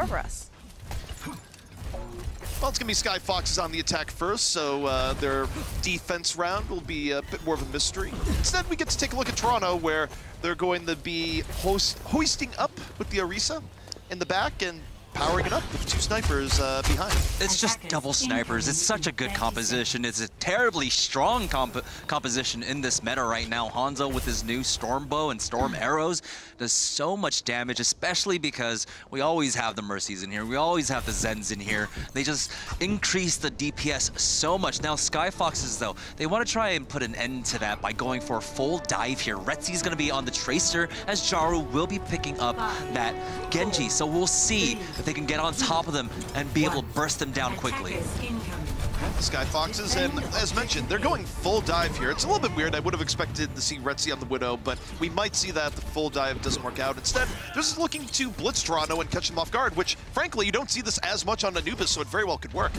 for us. Well, it's going to be Skyfoxes on the attack first, so their defense round will be a bit more of a mystery. Instead, we get to take a look at Toronto, where they're going to be hoisting up with the Orisa in the back and powering it up with two snipers behind. It's just double snipers. It's such a good composition. It's a terribly strong composition in this meta right now. Hanzo with his new Storm Bow and Storm Arrows does so much damage, especially because we always have the Mercies in here. We always have the Zens in here. They just increase the DPS so much. Now Skyfoxes, though, they want to try and put an end to that by going for a full dive here. Retsy's going to be on the Tracer, as Jaru will be picking up that Genji. So we'll see if they can get on top of them and be able to burst them down quickly. The Skyfoxes, and as mentioned, they're going full dive here. It's a little bit weird. I would have expected to see Retsy on the Widow, but we might see that the full dive doesn't work out. Instead, they're just looking to blitz Toronto and catch them off guard, which, frankly, you don't see this as much on Anubis, so it very well could work.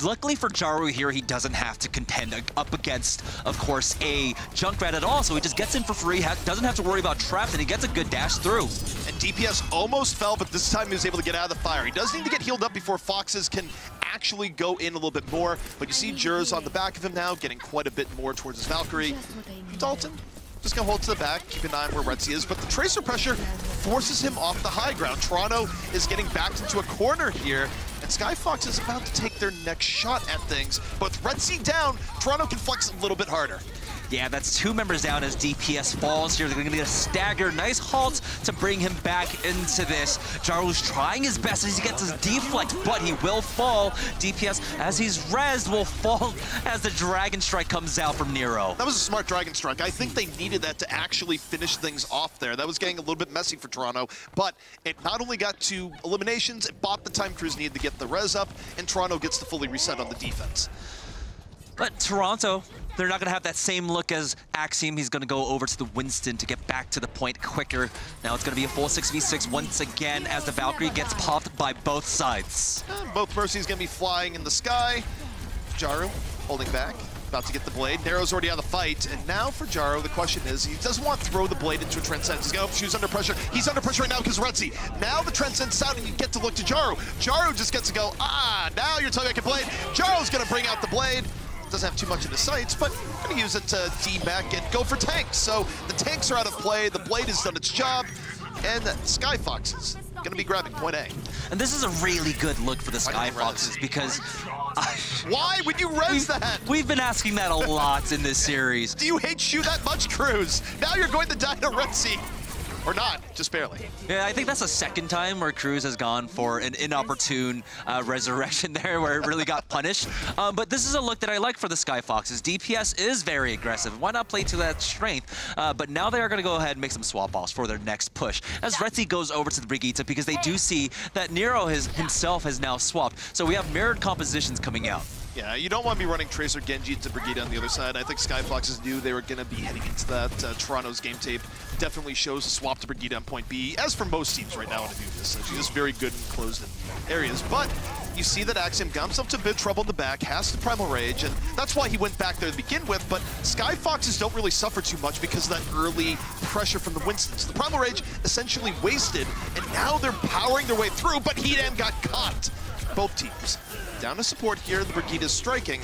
Luckily for Jaru here, he doesn't have to contend up against, of course, a Junkrat at all, so he just gets in for free, doesn't have to worry about traps, and he gets a good dash through. And DPS almost fell, but this time he was able to get out of the fire. He does need to get healed up before Foxes can actually go in a little bit more, but you see Jers on the back of him now, getting quite a bit more towards his Valkyrie. Dalton just gonna hold to the back, keep an eye on where Retsy is, but the Tracer pressure forces him off the high ground. Toronto is getting backed into a corner here, and Skyfox is about to take their next shot at things. But with Retsy down, Toronto can flex a little bit harder. Yeah, that's two members down as DPS falls here. They're going to get a stagger. Nice halt to bring him back into this. Jaru's trying his best as he gets his deflect, but he will fall. DPS, as he's rezzed, will fall as the Dragon Strike comes out from Nero. That was a smart Dragon Strike. I think they needed that to actually finish things off there. That was getting a little bit messy for Toronto, but it not only got to eliminations, it bought the time crews needed to get the res up, and Toronto gets to fully reset on the defense. But Toronto, they're not going to have that same look as Axiom. He's going to go over to the Winston to get back to the point quicker. Now it's going to be a full 6v6 once again as the Valkyrie gets popped by both sides. And both Mercies going to be flying in the sky. Jaru holding back, about to get the blade. Nero's already out of the fight, and now for Jaru, the question is, he doesn't want to throw the blade into a Transcend. He's going, oh, she's under pressure. He's under pressure right now because Retsy. Now the Transcend's out, and you get to look to Jaru. Jaru just gets to go, now you're telling me I can blade. Jaru's going to bring out the blade. Doesn't have too much in his sights, but going to use it to D-back and go for tanks. So the tanks are out of play, the blade has done its job, and Skyfoxes going to be grabbing point A. And this is a really good look for the Skyfoxes because... Why would you res that? We've been asking that a lot in this series. Do you hate you that much, Cruz? Now you're going to die to Retsy. Or not, just barely. Yeah, I think that's the second time where Cruz has gone for an inopportune resurrection there where it really got punished. But this is a look that I like for the Skyfoxes. DPS is very aggressive. Why not play to that strength? But now they are going to go ahead and make some swap-offs for their next push. As Retsy goes over to the Brigitte because they do see that Nero himself has now swapped. So we have mirrored compositions coming out. Yeah, you don't want to be running Tracer Genji to Brigitte on the other side. I think Skyfoxes knew they were going to be heading into that. Toronto's game tape definitely shows a swap to Brigitte on point B, as for most teams right now in Anubis. She's just very good in closed areas. But you see that Axiom got himself to a bit of trouble in the back, has the Primal Rage, and that's why he went back there to begin with. But Skyfoxes don't really suffer too much because of that early pressure from the Winstons. The Primal Rage essentially wasted, and now they're powering their way through, but Heatam got caught. Both teams down to support here. The Brigitte is striking.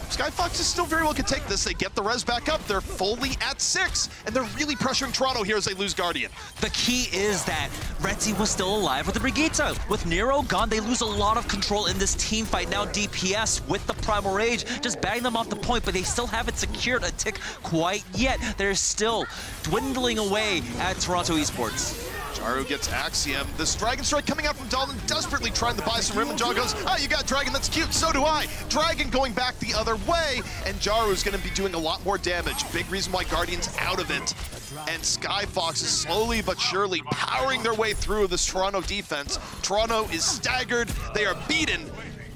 Skyfoxes still very well could take this. They get the res back up. They're fully at 6, and they're really pressuring Toronto here as they lose Guardian. The key is that Retsy was still alive with the Brigitte. With Nero gone, they lose a lot of control in this team fight. Now DPS with the Primal Rage just bang them off the point, but they still haven't secured a tick quite yet. They're still dwindling away at Toronto Esports. Jaru gets Axiom. This Dragon Strike coming out from Dalton, desperately trying to buy some room, and Jaru goes, oh, you got Dragon, that's cute, so do I. Dragon going back the other way, and Jaru's going to be doing a lot more damage. Big reason why Guardian's out of it. And Skyfox is slowly but surely powering their way through this Toronto defense. Toronto is staggered, they are beaten.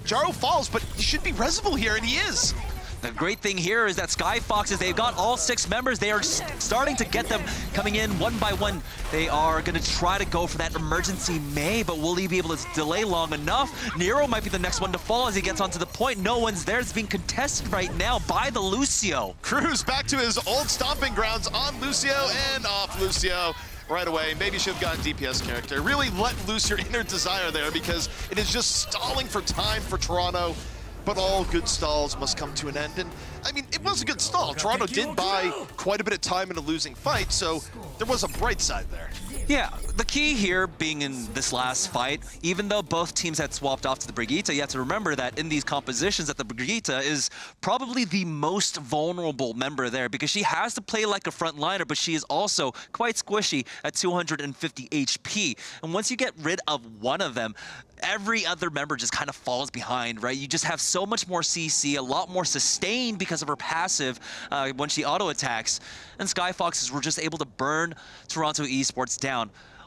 Jaru falls, but he should be resible here, and he is. The great thing here is that Skyfoxes, they've got all 6 members. They are starting to get them coming in one by one. They are going to try to go for that emergency May, but will he be able to delay long enough? Nero might be the next one to fall as he gets onto the point. No one's there. It's being contested right now by the Lucio. Cruz back to his old stomping grounds on Lucio and off Lucio. right away. Maybe you should have gotten DPS character. Really let loose your inner desire there, because it is just stalling for time for Toronto. But all good stalls must come to an end. And I mean, it was a good stall. Toronto did buy quite a bit of time in a losing fight, so there was a bright side there. Yeah, the key here being in this last fight, even though both teams had swapped off to the Brigitte, you have to remember that in these compositions that the Brigitte is probably the most vulnerable member there, because she has to play like a frontliner, but she is also quite squishy at 250 HP. And once you get rid of one of them, every other member just kind of falls behind, right? You just have so much more CC, a lot more sustain because of her passive when she auto-attacks. And Skyfoxes were just able to burn Toronto Esports down.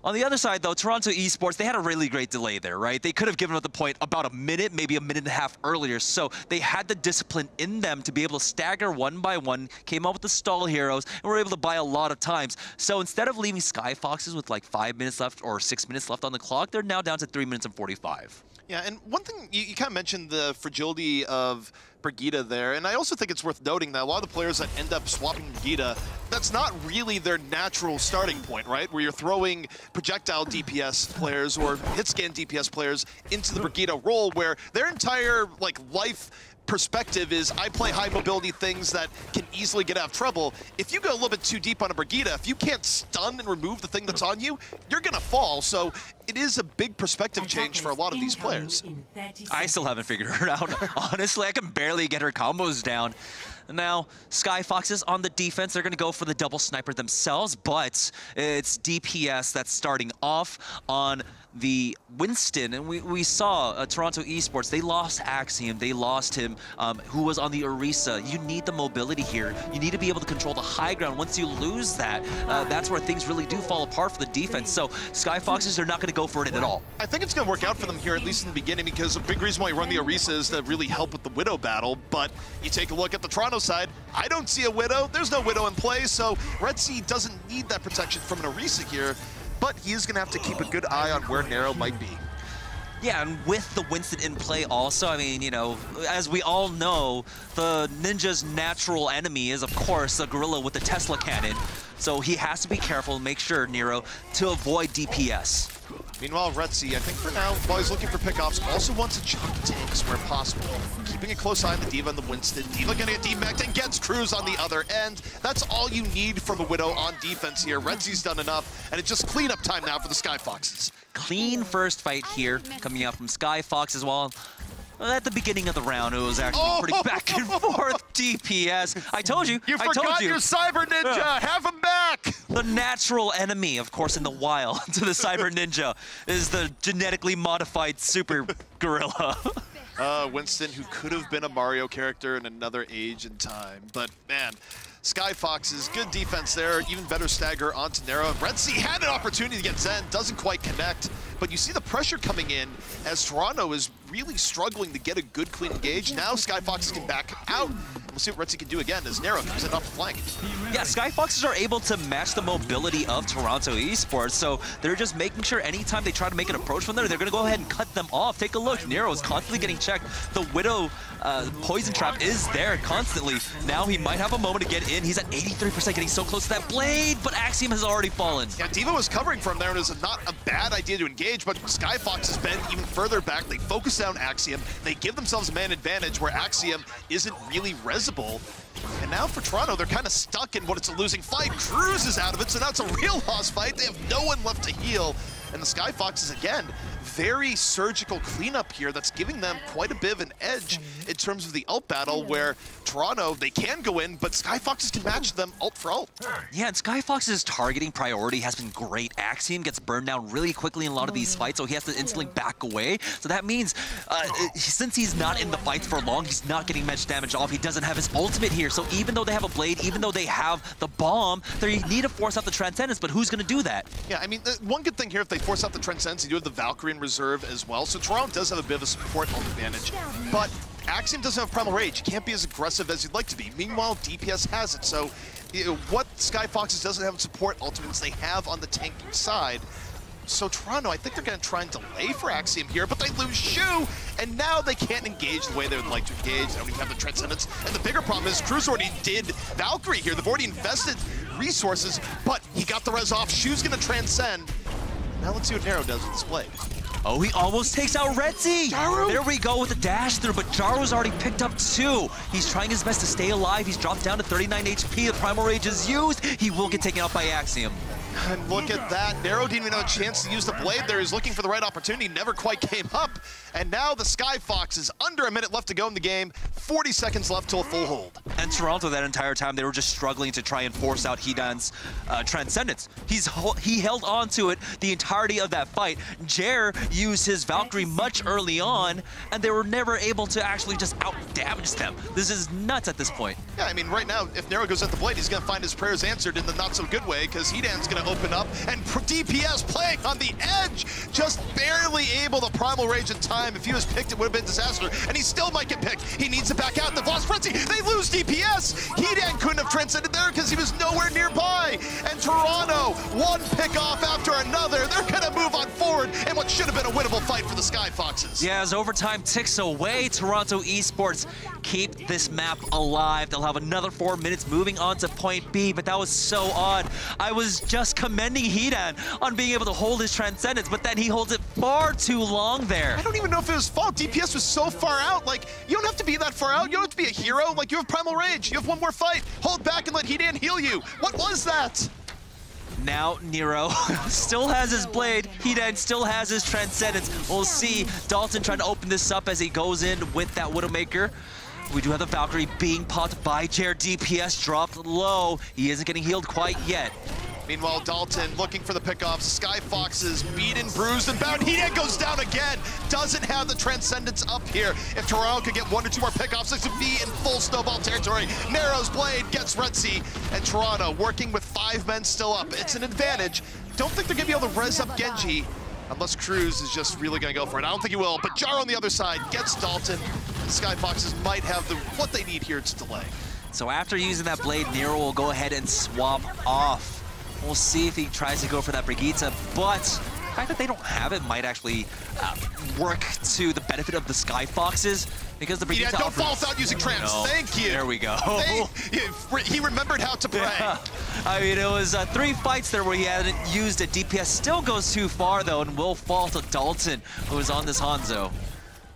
On the other side, though, Toronto Esports, they had a really great delay there, right? They could have given up the point about a minute, maybe a minute and a half earlier. So they had the discipline in them to be able to stagger one by one, came up with the stall heroes, and were able to buy a lot of times. So instead of leaving Skyfoxes with like 5 minutes left or 6 minutes left on the clock, they're now down to 3 minutes and 45. Yeah, and one thing, you kind of mentioned the fragility of Brigitte there, and I also think it's worth noting that a lot of the players that end up swapping Brigitte, that's not really their natural starting point, right? Where you're throwing projectile DPS players or hit scan DPS players into the Brigitte role, where their entire life perspective is, I play high mobility things that can easily get out of trouble. If you go a little bit too deep on a Brigitte, if you can't stun and remove the thing that's on you, you're gonna fall. So it is a big perspective change for a lot of these players. I still haven't figured her out. Honestly, I can barely get her combos down. Now, Skyfoxes on the defense, they're going to go for the double sniper themselves, but it's DPS that's starting off on the Winston. And we saw Toronto Esports, they lost Axiom, they lost him, who was on the Orisa. You need the mobility here. You need to be able to control the high ground. Once you lose that, that's where things really do fall apart for the defense. So Skyfoxes are not going to go for it at all. I think it's going to work out for them here, at least in the beginning, because a big reason why you run the Orisa is to really help with the Widow battle. But you take a look at the Toronto side, I don't see a Widow. There's no Widow in play, so RedSea doesn't need that protection from an Orisa here, but he is going to have to keep a good eye on where Nero might be. Yeah, and with the Winston in play also, I mean, you know, as we all know, the Ninja's natural enemy is, of course, a gorilla with the Tesla cannon. So he has to be careful and make sure, Nero, to avoid DPS. Meanwhile, RedSea, I think for now, while he's looking for pickoffs, also wants to chunk tanks where possible. Keeping a close eye on the D.Va and the Winston. D.Va gonna get debacked and gets Cruz on the other end. That's all you need from a Widow on defense here. RedSea's done enough, and it's just cleanup time now for the Skyfoxes. Clean first fight here, coming out from Skyfox as well. At the beginning of the round, it was actually pretty back and forth DPS. I told you. You forgot your Cyber Ninja. Have him back. The natural enemy, of course, in the wild to the Cyber Ninja is the genetically modified super gorilla. Winston, who could have been a Mario character in another age and time. But, man, Skyfoxes, good defense there. Even better stagger onto Nero. RedSea had an opportunity to get Zen. Doesn't quite connect. But you see the pressure coming in as Toronto is really struggling to get a good, clean engage. Now Skyfoxes can back out. We'll see what RedSea can do again as Nero comes in off the flank. Yeah, Skyfoxes are able to match the mobility of Toronto Esports, so they're just making sure anytime they try to make an approach from there, they're going to go ahead and cut them off. Take a look. Nero is constantly getting checked. The Widow poison trap is there constantly. Now he might have a moment to get in. He's at 83%, getting so close to that blade, but Axiom has already fallen. Yeah, D.Va was covering from there. It was not a bad idea to engage, but Skyfox has been even further back. They focus down Axiom. They give themselves a man advantage where Axiom isn't really resible. And now for Toronto, they're kind of stuck in what it's a losing fight. Cruz is out of it, so now it's a real lost fight. They have no one left to heal. And the Skyfoxes, again, very surgical cleanup here that's giving them quite a bit of an edge in terms of the ult battle, where Toronto, they can go in, but Skyfoxes can match them ult for ult. Yeah, and Skyfox's targeting priority has been great. Axiom gets burned down really quickly in a lot of these fights, so he has to instantly back away. So that means, since he's not in the fights for long, he's not getting much damage off. He doesn't have his ultimate here, so even though they have a blade, even though they have the bomb, they need to force out the Transcendence, but who's going to do that? Yeah, I mean, one good thing here, if they force out the Transcendence, you do have the Valkyrie in reserve as well, so Toronto does have a bit of a support ult advantage, but Axiom doesn't have Primal Rage. He can't be as aggressive as you'd like to be. Meanwhile, DPS has it, so what Skyfoxes doesn't have support ultimates they have on the tanking side. So Toronto, I think they're going to try and delay for Axiom here, but they lose Shu, and now they can't engage the way they would like to engage. They don't even have the Transcendence. And the bigger problem is Cruz already did Valkyrie here. They've already invested resources, but he got the res off. Shu's gonna transcend. Now let's see what Nero does with this blade. Oh, he almost takes out Retzi. Jaru. There we go with the dash through, but Jaru's already picked up 2. He's trying his best to stay alive. He's dropped down to 39 HP. The Primal Rage is used. He will get taken out by Axiom. And look at that. Nero didn't even have a chance to use the blade there. He's looking for the right opportunity. Never quite came up. And now the Skyfoxes, under a minute left to go in the game. 40 seconds left till a full hold. And Toronto that entire time, they were just struggling to try and force out Hidan's Transcendence. He held on to it the entirety of that fight. Jer used his Valkyrie much early on, and they were never able to actually just out-damage them. This is nuts at this point. Yeah, I mean, right now, if Nero goes at the blade, he's going to find his prayers answered in the not-so-good way, because Hidan's going to open up, and DPS playing on the edge, just barely able to Primal Rage in time. If he was picked, it would have been disaster, and he still might get picked. He needs to back out. They've lost Frenzy. They lose DPS. Hidan couldn't have transcended there because he was nowhere nearby. And Toronto, one pick off after another. They're going to move on forward in what should have been a winnable fight for the Skyfoxes. Yeah, as overtime ticks away, Toronto Esports keep this map alive. They'll have another 4 minutes moving on to point B, but that was so odd. I was just commending Hidan on being able to hold his Transcendence, but then he holds it far too long there. I don't even know if it was fault. DPS was so far out. Like, you don't have to be that far out. You don't have to be a hero. Like, you have Primal Rage. You have one more fight. Hold back and let Hidan heal you. What was that? Now Nero still has his blade. Hidan still has his Transcendence. We'll see Dalton trying to open this up as he goes in with that Widowmaker. We do have the Valkyrie being popped by Jer. DPS dropped low. He isn't getting healed quite yet. Meanwhile, Dalton looking for the pickoffs. Skyfoxes beaten, bruised, and bound. Hidan goes down again. Doesn't have the Transcendence up here. If Toronto could get 1 or 2 more pickoffs, this would be in full snowball territory. Nero's blade gets Retzi, and Toronto working with 5 men still up. It's an advantage. Don't think they're going to be able to res up Genji unless Cruz is just really going to go for it. I don't think he will, but Jaru on the other side gets Dalton. The Skyfoxes might have what they need here to delay. So after using that blade, Nero will go ahead and swap off. We'll see if he tries to go for that Brigitte, but the fact that they don't have it might actually work to the benefit of the Skyfoxes, because the Brigitte don't fall without using trans. No. Thank you. There we go. He remembered how to pray. Yeah. I mean, it was 3 fights there where he hadn't used it. DPS still goes too far, though, and will fall to Dalton, who is on this Hanzo.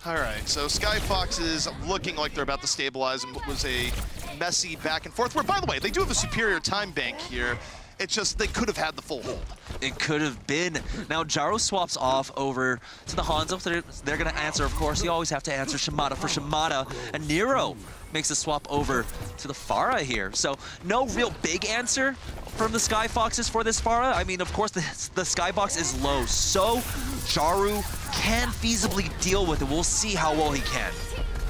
All right, so Skyfoxes looking like they're about to stabilize in what was a messy back and forth, where, by the way, they do have a superior time bank here. It's just they could have had the full hold. It could have been. Now Jaru swaps off over to the Hanzo. They're going to answer, of course. You always have to answer Shimada for Shimada. And Nero makes a swap over to the Pharah here. So no real big answer from the Skyfoxes for this Pharah. I mean, of course, the Skybox is low, so Jaru can feasibly deal with it. We'll see how well he can.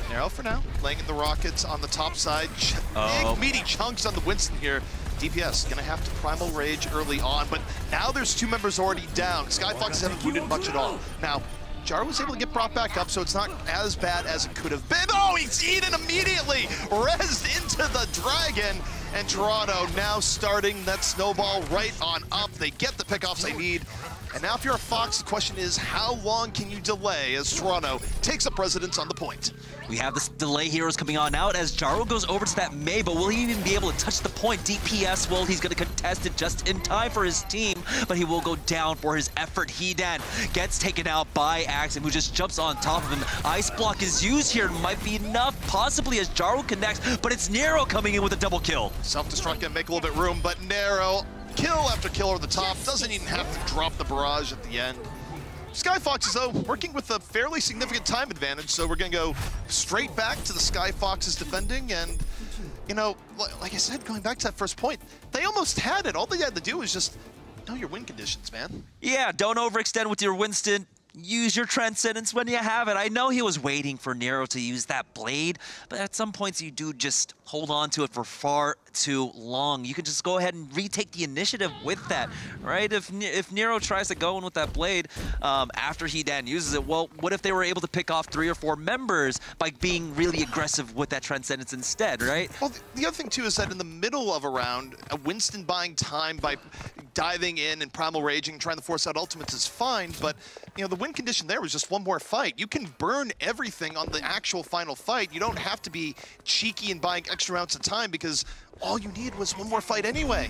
Nero for now, laying in the rockets on the top side. Big meaty chunks on the Winston here. DPS gonna have to Primal Rage early on, but now there's 2 members already down. Skyfoxes haven't wounded much at all. Now, Jaru was able to get brought back up, so it's not as bad as it could have been. Oh, he's eaten immediately! Rezzed into the Dragon, and Toronto now starting that snowball right on up. They get the pickoffs they need. And now if you're a Fox, the question is, how long can you delay as Toronto takes up residence on the point? We have this delay heroes coming on out as Jaru goes over to that Mei, but will he even be able to touch the point? DPS, well, he's going to contest it just in time for his team, but he will go down for his effort. Hidan gets taken out by Axiom, who just jumps on top of him. Ice block is used here, might be enough, possibly as Jaru connects, but it's Nero coming in with a double kill. Self-destruct can make a little bit room, but Nero, kill after kill over the top, doesn't even have to drop the barrage at the end. Skyfoxes, though, working with a fairly significant time advantage, so we're going to go straight back to the Skyfoxes defending, and, you know, like I said, going back to that first point, they almost had it. All they had to do was just know your win conditions, man. Yeah, don't overextend with your Winston. Use your Transcendence when you have it. I know he was waiting for Nero to use that blade, but at some points you do just hold on to it for far too long. You can just go ahead and retake the initiative with that, right? If Nero tries to go in with that blade after Hidan uses it, well, what if they were able to pick off 3 or 4 members by being really aggressive with that Transcendence instead, right? Well, the other thing, too, is that in the middle of a round, Winston buying time by diving in and Primal Raging, trying to force out ultimates is fine, but, you know, the win condition there was just 1 more fight. You can burn everything on the actual final fight. You don't have to be cheeky and buying extra amounts of time because all you need was one more fight anyway.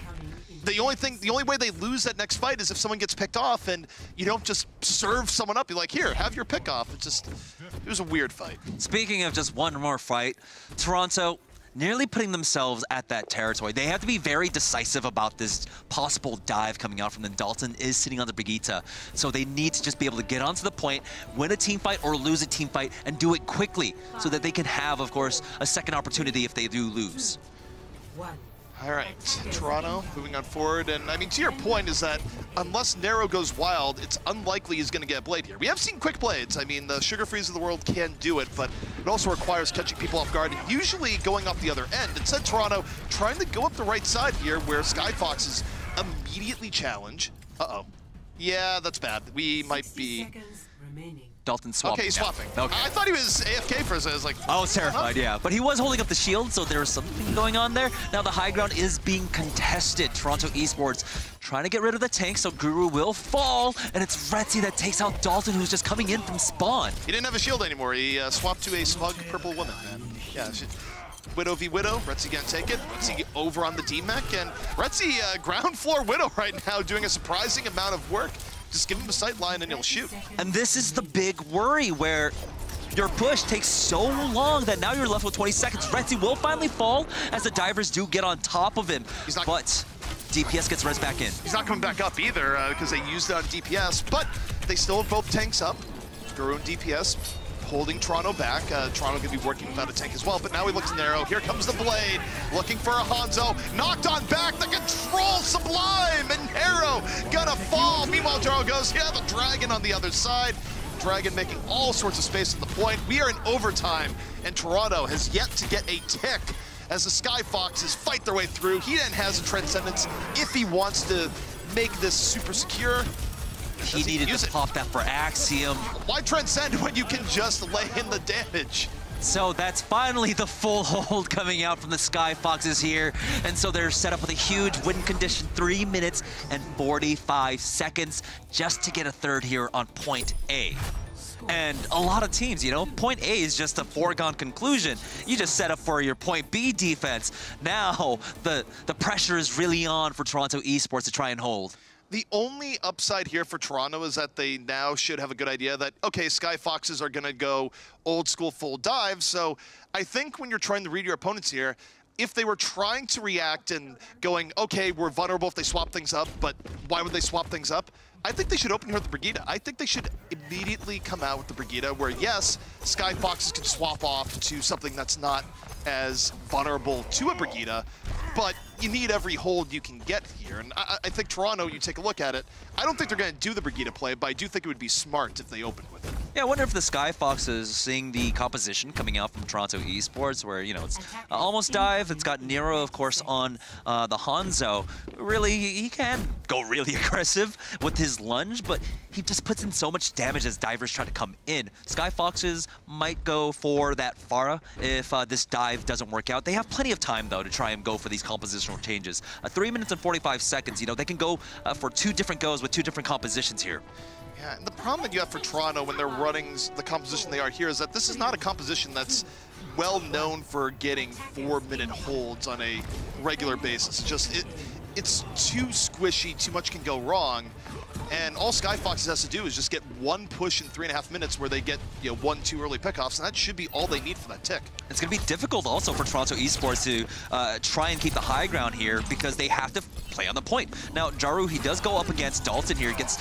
The only way they lose that next fight is if someone gets picked off and you don't just serve someone up. You're like, here, have your pick off. It was a weird fight. Speaking of just one more fight, Toronto nearly putting themselves at that territory. They have to be very decisive about this possible dive coming out from them. Dalton is sitting on the Brigitte, so they need to just be able to get onto the point, win a team fight or lose a team fight, and do it quickly so that they can have, of course, a second opportunity if they do lose. All right, Toronto moving on forward, and I mean, to your point is that unless Nero goes wild, it's unlikely he's going to get a blade here. We have seen quick blades. I mean, the Sugar Freeze of the world can do it, but it also requires catching people off guard and usually going off the other end. Instead, Toronto trying to go up the right side here where Skyfoxes immediately challenge. Uh-oh. Yeah, that's bad. We might be... Dalton swapping. Okay, he's swapping. Okay. I thought he was AFK for a second. I was like, I was terrified, yeah. But he was holding up the shield, so there was something going on there. Now the high ground is being contested. Toronto Esports trying to get rid of the tank, so Guru will fall, and it's Retzi that takes out Dalton, who's just coming in from spawn. He didn't have a shield anymore. He swapped to a smug purple woman. Yeah, Widow v Widow. Retzi gonna take it. Retzi over on the D-Mech, and Retzi ground floor Widow right now doing a surprising amount of work. Just give him a sight line and he'll shoot. And this is the big worry where your push takes so long that now you're left with 20 seconds. Retzi will finally fall as the divers do get on top of him, but DPS gets res back in. He's not coming back up either because they used it on DPS, but they still have both tanks up. Guru and DPS holding Toronto back. Toronto gonna be working without a tank as well, but now he looks narrow. Here comes the blade, looking for a Hanzo. Knocked on back, the control sublime, and Nero gonna fall. Meanwhile, Jaro goes, yeah, the Dragon on the other side. Dragon making all sorts of space at the point. We are in overtime, and Toronto has yet to get a tick as the Skyfoxes fight their way through. He then has a Transcendence if he wants to make this super secure. He needed to pop that for Axiom. Why transcend when you can just lay in the damage? So that's finally the full hold coming out from the Skyfoxes here. And so they're set up with a huge win condition, 3 minutes and 45 seconds just to get a third here on point A. And a lot of teams, you know, point A is just a foregone conclusion. You just set up for your point B defense. Now the pressure is really on for Toronto Esports to try and hold. The only upside here for Toronto is that they now should have a good idea that, okay, Skyfoxes are going to go old school full dive. So I think when you're trying to read your opponents here, if they were trying to react and going, okay, we're vulnerable if they swap things up, but why would they swap things up? I think they should open here with the Brigitte. I think they should immediately come out with the Brigitte where, yes, Skyfoxes can swap off to something that's not as vulnerable to a Brigitte, but you need every hold you can get here. And I think Toronto, you take a look at it, I don't think they're going to do the Brigitte play, but I do think it would be smart if they opened with it. Yeah, I wonder if the Skyfoxes, seeing the composition coming out from Toronto Esports, where, you know, it's almost dive, it's got Nero, of course, on the Hanzo. Really, he can go really aggressive with his lunge, but he just puts in so much damage as divers try to come in. Skyfoxes might go for that Pharah if this dive doesn't work out. They have plenty of time, though, to try and go for these compositional changes. 3 minutes and 45 seconds, you know, they can go for 2 different goes with 2 different compositions here. Yeah, and the problem that you have for Toronto when they're running the composition they are here is that this is not a composition that's well known for getting 4-minute holds on a regular basis. It's too squishy, too much can go wrong. And all Skyfoxes has to do is just get 1 push in 3.5 minutes where they get, you know, 1-2 early pickoffs, and that should be all they need for that tick. It's going to be difficult also for Toronto Esports to try and keep the high ground here because they have to play on the point. Now, Jaru, he does go up against Dalton here. He gets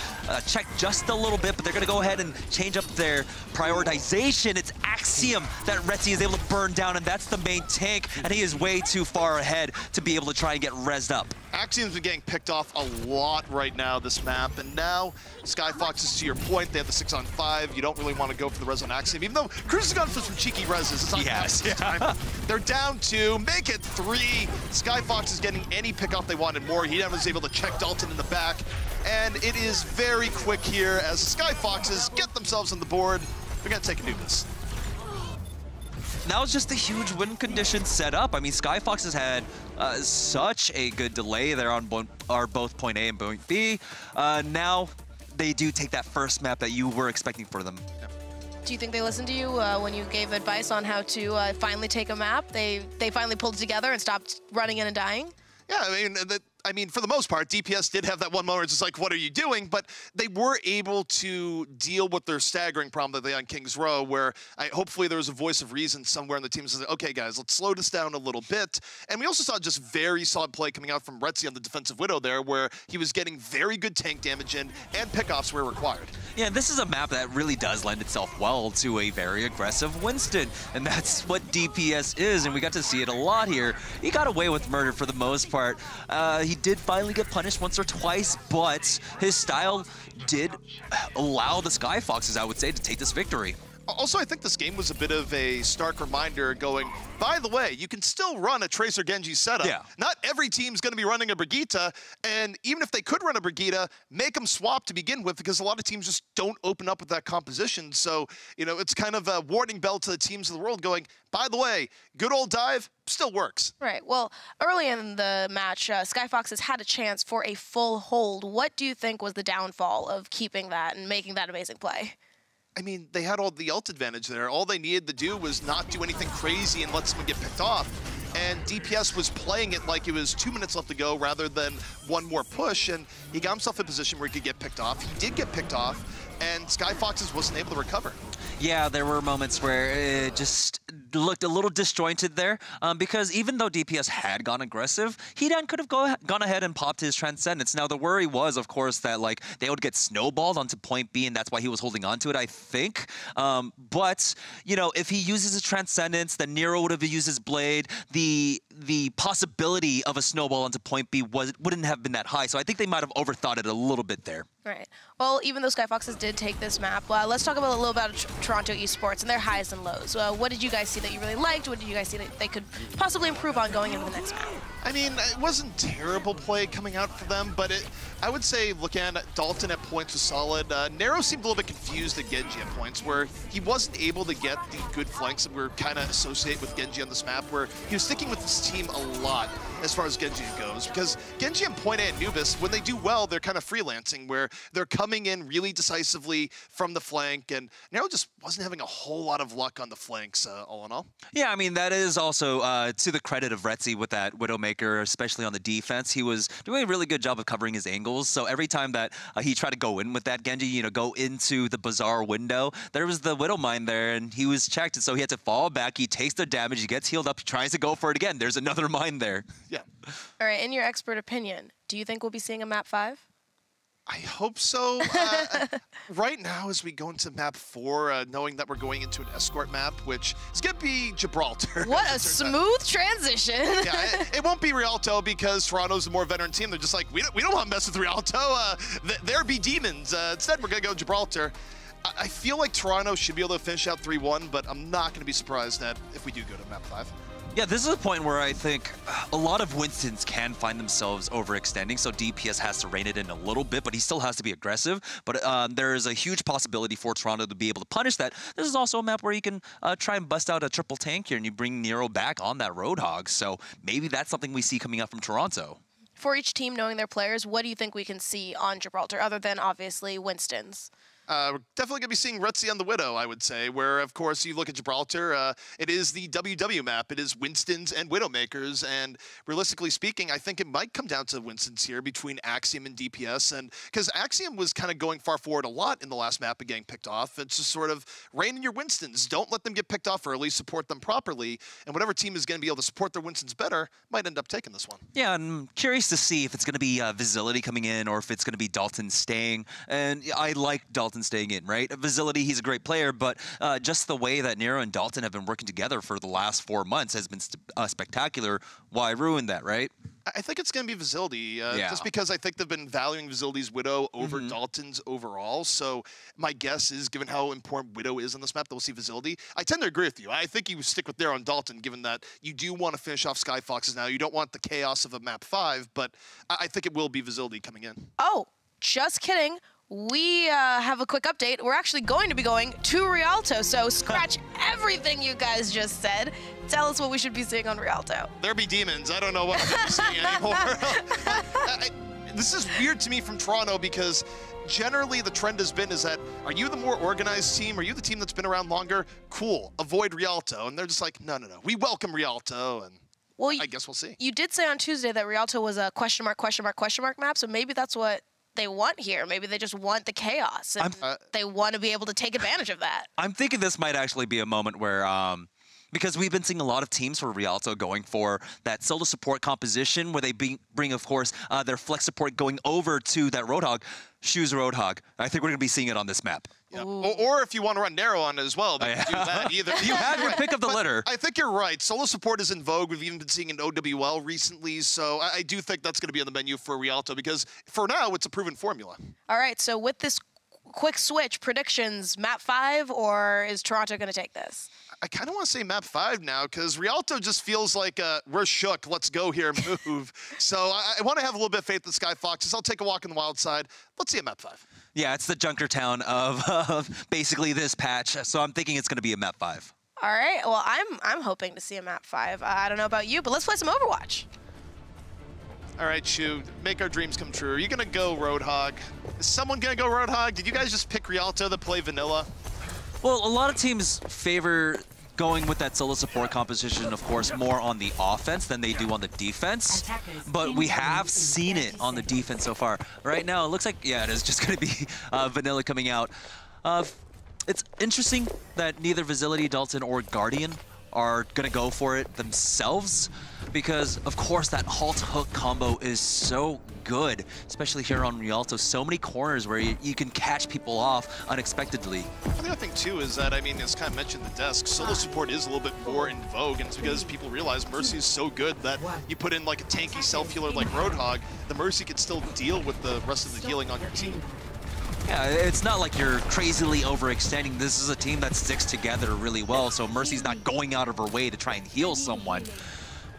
checked just a little bit, but they're going to go ahead and change up their prioritization. It's Axiom that Retzi is able to burn down, and that's the main tank, and he is way too far ahead to be able to try and get rezzed up. Axiom's been getting picked off a lot right now, this map, and now Skyfoxes, to your point, they have the 6-on-5. You don't really want to go for the res on Axiom, even though Cruz has gone for some cheeky reses. It's not this time. They're down 2, make it 3. Skyfoxes getting any pickoff they wanted more. He was able to check Dalton in the back, and it is very quick here as the Skyfoxes get themselves on the board. They're going to take Anubis. That was just a huge win condition set up. I mean, Skyfoxes had such a good delay there on both point A and point B. Now they do take that first map that you were expecting for them. Do you think they listened to you when you gave advice on how to finally take a map? They finally pulled together and stopped running in and dying? Yeah, I mean, for the most part, DPS did have that one moment where it's just like, what are you doing? But they were able to deal with their staggering problem that they had on King's Row, where hopefully there was a voice of reason somewhere in the team that says, okay, guys, let's slow this down a little bit. And we also saw just very solid play coming out from Retzi on the defensive Widow there, where he was getting very good tank damage in, and pickoffs were required. Yeah, this is a map that really does lend itself well to a very aggressive Winston, and that's what DPS is, and we got to see it a lot here. He got away with murder for the most part. He did finally get punished once or twice, but his style did allow the Skyfoxes, I would say, to take this victory. Also, I think this game was a bit of a stark reminder going, by the way, you can still run a Tracer Genji setup. Yeah. Not every team's going to be running a Brigitte, and even if they could run a Brigitte, make them swap to begin with, because a lot of teams just don't open up with that composition. So, you know, it's kind of a warning bell to the teams of the world going, by the way, good old dive still works. Right. Well, early in the match, Skyfoxes had a chance for a full hold. What do you think was the downfall of keeping that and making that amazing play? I mean, they had all the ult advantage there. All they needed to do was not do anything crazy and let someone get picked off. And DPS was playing it like it was 2 minutes left to go rather than one more push. And he got himself in a position where he could get picked off. He did get picked off, and Skyfoxes wasn't able to recover. Yeah, there were moments where it just looked a little disjointed there, because even though DPS had gone aggressive, he then could have gone ahead and popped his Transcendence. Now, the worry was, of course, that like they would get snowballed onto point B, and that's why he was holding on to it, I think. But, you know, if he uses his Transcendence, then Nero would have used his Blade. The possibility of a snowball onto point B wouldn't have been that high, so I think they might have overthought it a little bit there. Right. Well, even though Skyfoxes did take this map, let's talk about a little about Toronto Esports and their highs and lows. What did you guys see that you really liked? What did you guys see that they could possibly improve on going into the next map? I mean, it wasn't terrible play coming out for them, but I would say looking at Dalton at points was solid. Nero seemed a little bit confused at Genji at points, where he wasn't able to get the good flanks that were kind of associated with Genji on this map, where he was sticking with his team a lot as far as Genji goes, because Genji and Point A and Nubis, when they do well, they're kind of freelancing, where they're coming in really decisively from the flank, and Nero just wasn't having a whole lot of luck on the flanks, all in all. Yeah, I mean, that is also to the credit of Retzi with that Widowmaker, especially on the defense. He was doing a really good job of covering his angles, so every time that he tried to go in with that Genji, you know, go into the Bazaar window, there was the Widow Mine there, and he was checked, and so he had to fall back, he takes the damage, he gets healed up, he tries to go for it again. There's another mine there. Yeah. All right, in your expert opinion, do you think we'll be seeing a map 5? I hope so. Right now, as we go into map 4, knowing that we're going into an escort map, which is going to be Gibraltar. What a smooth transition. Yeah, it won't be Rialto because Toronto's a more veteran team. They're just like, we don't want to mess with Rialto. There be demons. Instead, we're going to go Gibraltar. I feel like Toronto should be able to finish out 3-1, but I'm not going to be surprised if we do go to map 5. Yeah, this is a point where I think a lot of Winstons can find themselves overextending, so DPS has to rein it in a little bit, but he still has to be aggressive. But there is a huge possibility for Toronto to be able to punish that. This is also a map where you can try and bust out a triple tank here, and you bring Nero back on that Roadhog, so maybe that's something we see coming up from Toronto. For each team knowing their players, what do you think we can see on Gibraltar, other than, obviously, Winston's? We're definitely going to be seeing Retzi on the Widow, I would say, where, of course, you look at Gibraltar, it is the WW map. It is Winston's and Widowmakers, and realistically speaking, I think it might come down to Winston's here between Axiom and DPS, and because Axiom was kind of going far forward a lot in the last map and getting picked off. It's just sort of rein in your Winstons. Don't let them get picked off early, support them properly, and whatever team is going to be able to support their Winstons better might end up taking this one. Yeah, I'm curious to see if it's going to be Visility coming in or if it's going to be Dalton staying, and I like Dalton staying in, right? Visility, he's a great player, but just the way that Nero and Dalton have been working together for the last 4 months has been spectacular. Why ruin that, right? I think it's going to be Visility, yeah. Just because I think they've been valuing Visility's Widow over Dalton's overall. So my guess is, given how important Widow is on this map, that we'll see Visility. I tend to agree with you. I think you stick with there on Dalton, given that you do want to finish off Skyfoxes now. You don't want the chaos of a map 5, but I think it will be Visility coming in. Oh, just kidding. We have a quick update. We're actually going to be going to Rialto, so scratch everything you guys just said. Tell us what we should be seeing on Rialto. There be demons. I don't know what I'm seeing anymore. this is weird to me from Toronto because generally the trend has been is that, are you the more organized team? Are you the team that's been around longer? Cool, avoid Rialto. And they're just like, no, we welcome Rialto, and well, I guess we'll see. You did say on Tuesday that Rialto was a question mark map, so maybe that's what they want here. Maybe they just want the chaos, and they want to be able to take advantage of that. I'm thinking this might actually be a moment where, because we've been seeing a lot of teams for Rialto going for that solo support composition where they bring, of course, their flex support going over to that Roadhog. Choose Roadhog. I think we're going to be seeing it on this map. Yeah. Or if you want to run narrow on it as well, they can do that either. You have your pick of the litter. I think you're right. Solo support is in vogue. We've even been seeing an OWL recently, so I do think that's going to be on the menu for Rialto because for now, it's a proven formula. All right, so with this quick switch, predictions, map 5, or is Toronto going to take this? I kind of want to say map 5 now because Rialto just feels like we're shook. Let's go here, move. So I want to have a little bit of faith in Skyfoxes. I'll take a walk on the wild side. Let's see a map 5. Yeah, it's the Junkertown of basically this patch. So I'm thinking it's going to be a map 5. All right. Well, I'm hoping to see a map 5. I don't know about you, but let's play some Overwatch. All right, Shu, make our dreams come true. Are you going to go Roadhog? Is someone going to go Roadhog? Did you guys just pick Rialto to play vanilla? Well, a lot of teams favor going with that solo support composition, of course, more on the offense than they do on the defense. But we have seen it on the defense so far. Right now, it looks like, yeah, it is just going to be vanilla coming out. It's interesting that neither Facility, Dalton, or Guardian are going to go for it themselves because, of course, that halt-hook combo is so good, especially here on Rialto. So many corners where you can catch people off unexpectedly. The other thing, too, is that, I mean, as kind of mentioned the desk, solo support is a little bit more in vogue, and it's because people realize Mercy is so good that you put in, like, a tanky self-healer like Roadhog, the Mercy can still deal with the rest of the healing on your team. Yeah, it's not like you're crazily overextending. This is a team that sticks together really well, so Mercy's not going out of her way to try and heal someone.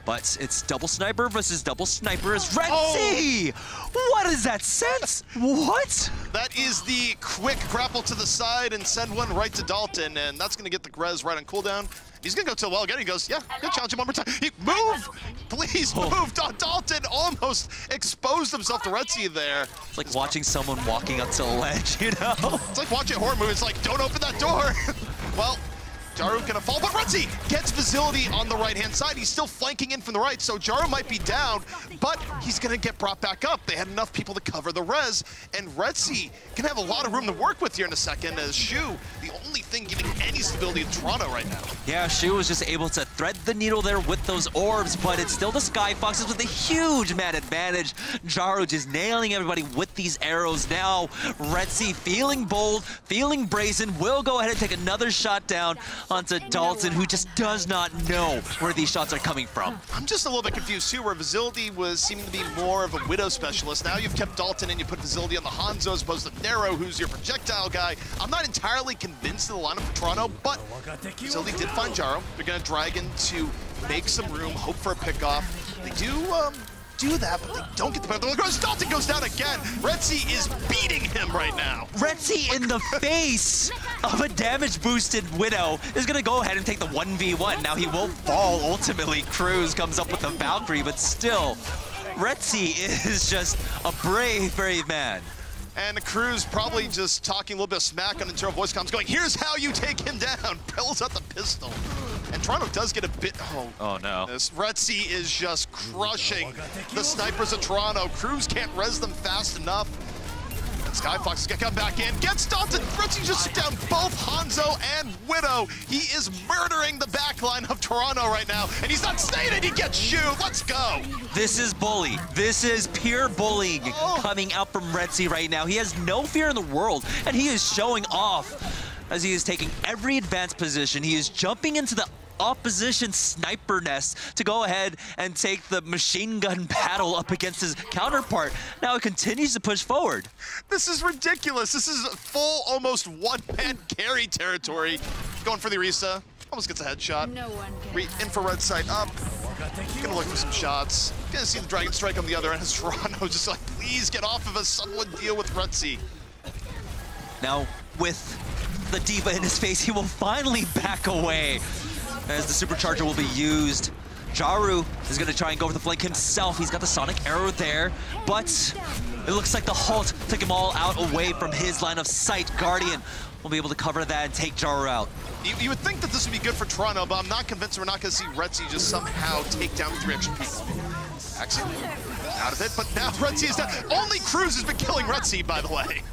But it's double sniper versus double sniper is Red Sea! What is that sense? What? That is the quick grapple to the side and send one right to Dalton, and that's going to get the res right on cooldown. He's going to go to the well again. He goes, yeah, good challenge him one more time. Move! Please move! Dalton almost exposed himself to Red Sea there. It's like watching someone walking up to a ledge, you know? It's like watching a horror movie. It's like, don't open that door. Well, Jaru gonna fall, but Red Sea gets Facility on the right-hand side. He's still flanking in from the right, so Jaru might be down, but he's gonna get brought back up. They had enough people to cover the res, and Red Sea can have a lot of room to work with here in a second as Shu, the only thing giving any stability in Toronto right now. Yeah, Shu was just able to thread the needle there with those orbs, but it's still the Skyfoxes with a huge man advantage. Jaru just nailing everybody with these arrows now. Red Sea feeling bold, feeling brazen, will go ahead and take another shot down onto Dalton, who just does not know where these shots are coming from. I'm just a little bit confused too, where Facility was seeming to be more of a Widow specialist. Now you've kept Dalton and you put Facility on the Hanzo as opposed to Nero, who's your projectile guy. I'm not entirely convinced of the lineup for Toronto, but Facility did find Jaro. They're going to Dragon to make some room, hope for a pickoff. They do that, but they don't get the penalty. Dalton goes down again. Red Sea is beating him right now. Red Sea in the face of a damage-boosted Widow is going to go ahead and take the 1v1. Now he will fall. Ultimately, Cruz comes up with the Valkyrie, but still, Red Sea is just a brave, brave man. And Cruz probably just talking a little bit of smack on internal voice comms, going, here's how you take him down. Pulls out the pistol. And Toronto does get a bit, oh no. This Red Sea is just crushing the snipers of Toronto. Cruz can't res them fast enough. And Skyfox is gonna come back in, gets Dalton. Red Sea just down both Hanzo and Widow. He is murdering the backline of Toronto right now. And he's not staying in, he gets Shu. Let's go. This is bully. This is pure bullying coming out from Red Sea right now. He has no fear in the world, and he is showing off as he is taking every advanced position. He is jumping into the opposition sniper nest to go ahead and take the machine gun battle up against his counterpart. Now it continues to push forward. This is ridiculous. This is full, almost one-man carry territory. Going for the Orisa. Almost gets a headshot. No one can infrared sight up. Gonna look for some shots. Gonna see the Dragon Strike on the other end as Toronto just like, please get off of us. Someone deal with Red Sea. Now, with the Diva in his face, he will finally back away as the supercharger will be used. Jaru is going to try and go for the flank himself. He's got the Sonic Arrow there, but it looks like the Halt took him all out away from his line of sight. Guardian will be able to cover that and take Jaru out. You would think that this would be good for Toronto, but I'm not convinced we're not going to see Retzi just somehow take down the 3 extra people. Actually, out of it, but now Retzi is down. Only Cruz has been killing Retzi, by the way,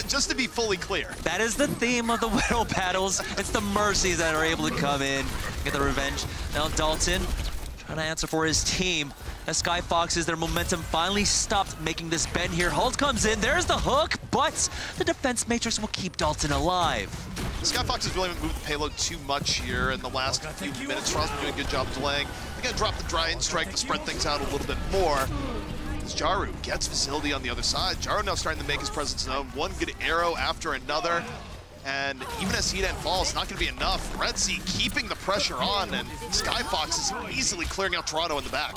just to be fully clear. That is the theme of the Widow battles. It's the Mercies that are able to come in, get the revenge. Now Dalton trying to answer for his team. As Skyfoxes, their momentum finally stopped making this bend here. Halt comes in, there's the hook, but the defense matrix will keep Dalton alive. Skyfoxes really haven't moved the payload too much here in the last few minutes. Toronto's been doing a good job delaying. They're gonna drop the Dry Strike to spread things out a little bit more. As Jaru gets facility on the other side. Jaru now starting to make his presence known. One good arrow after another. And even as Hedan falls, it's not going to be enough. Retzi keeping the pressure on, and Skyfox is easily clearing out Toronto in the back.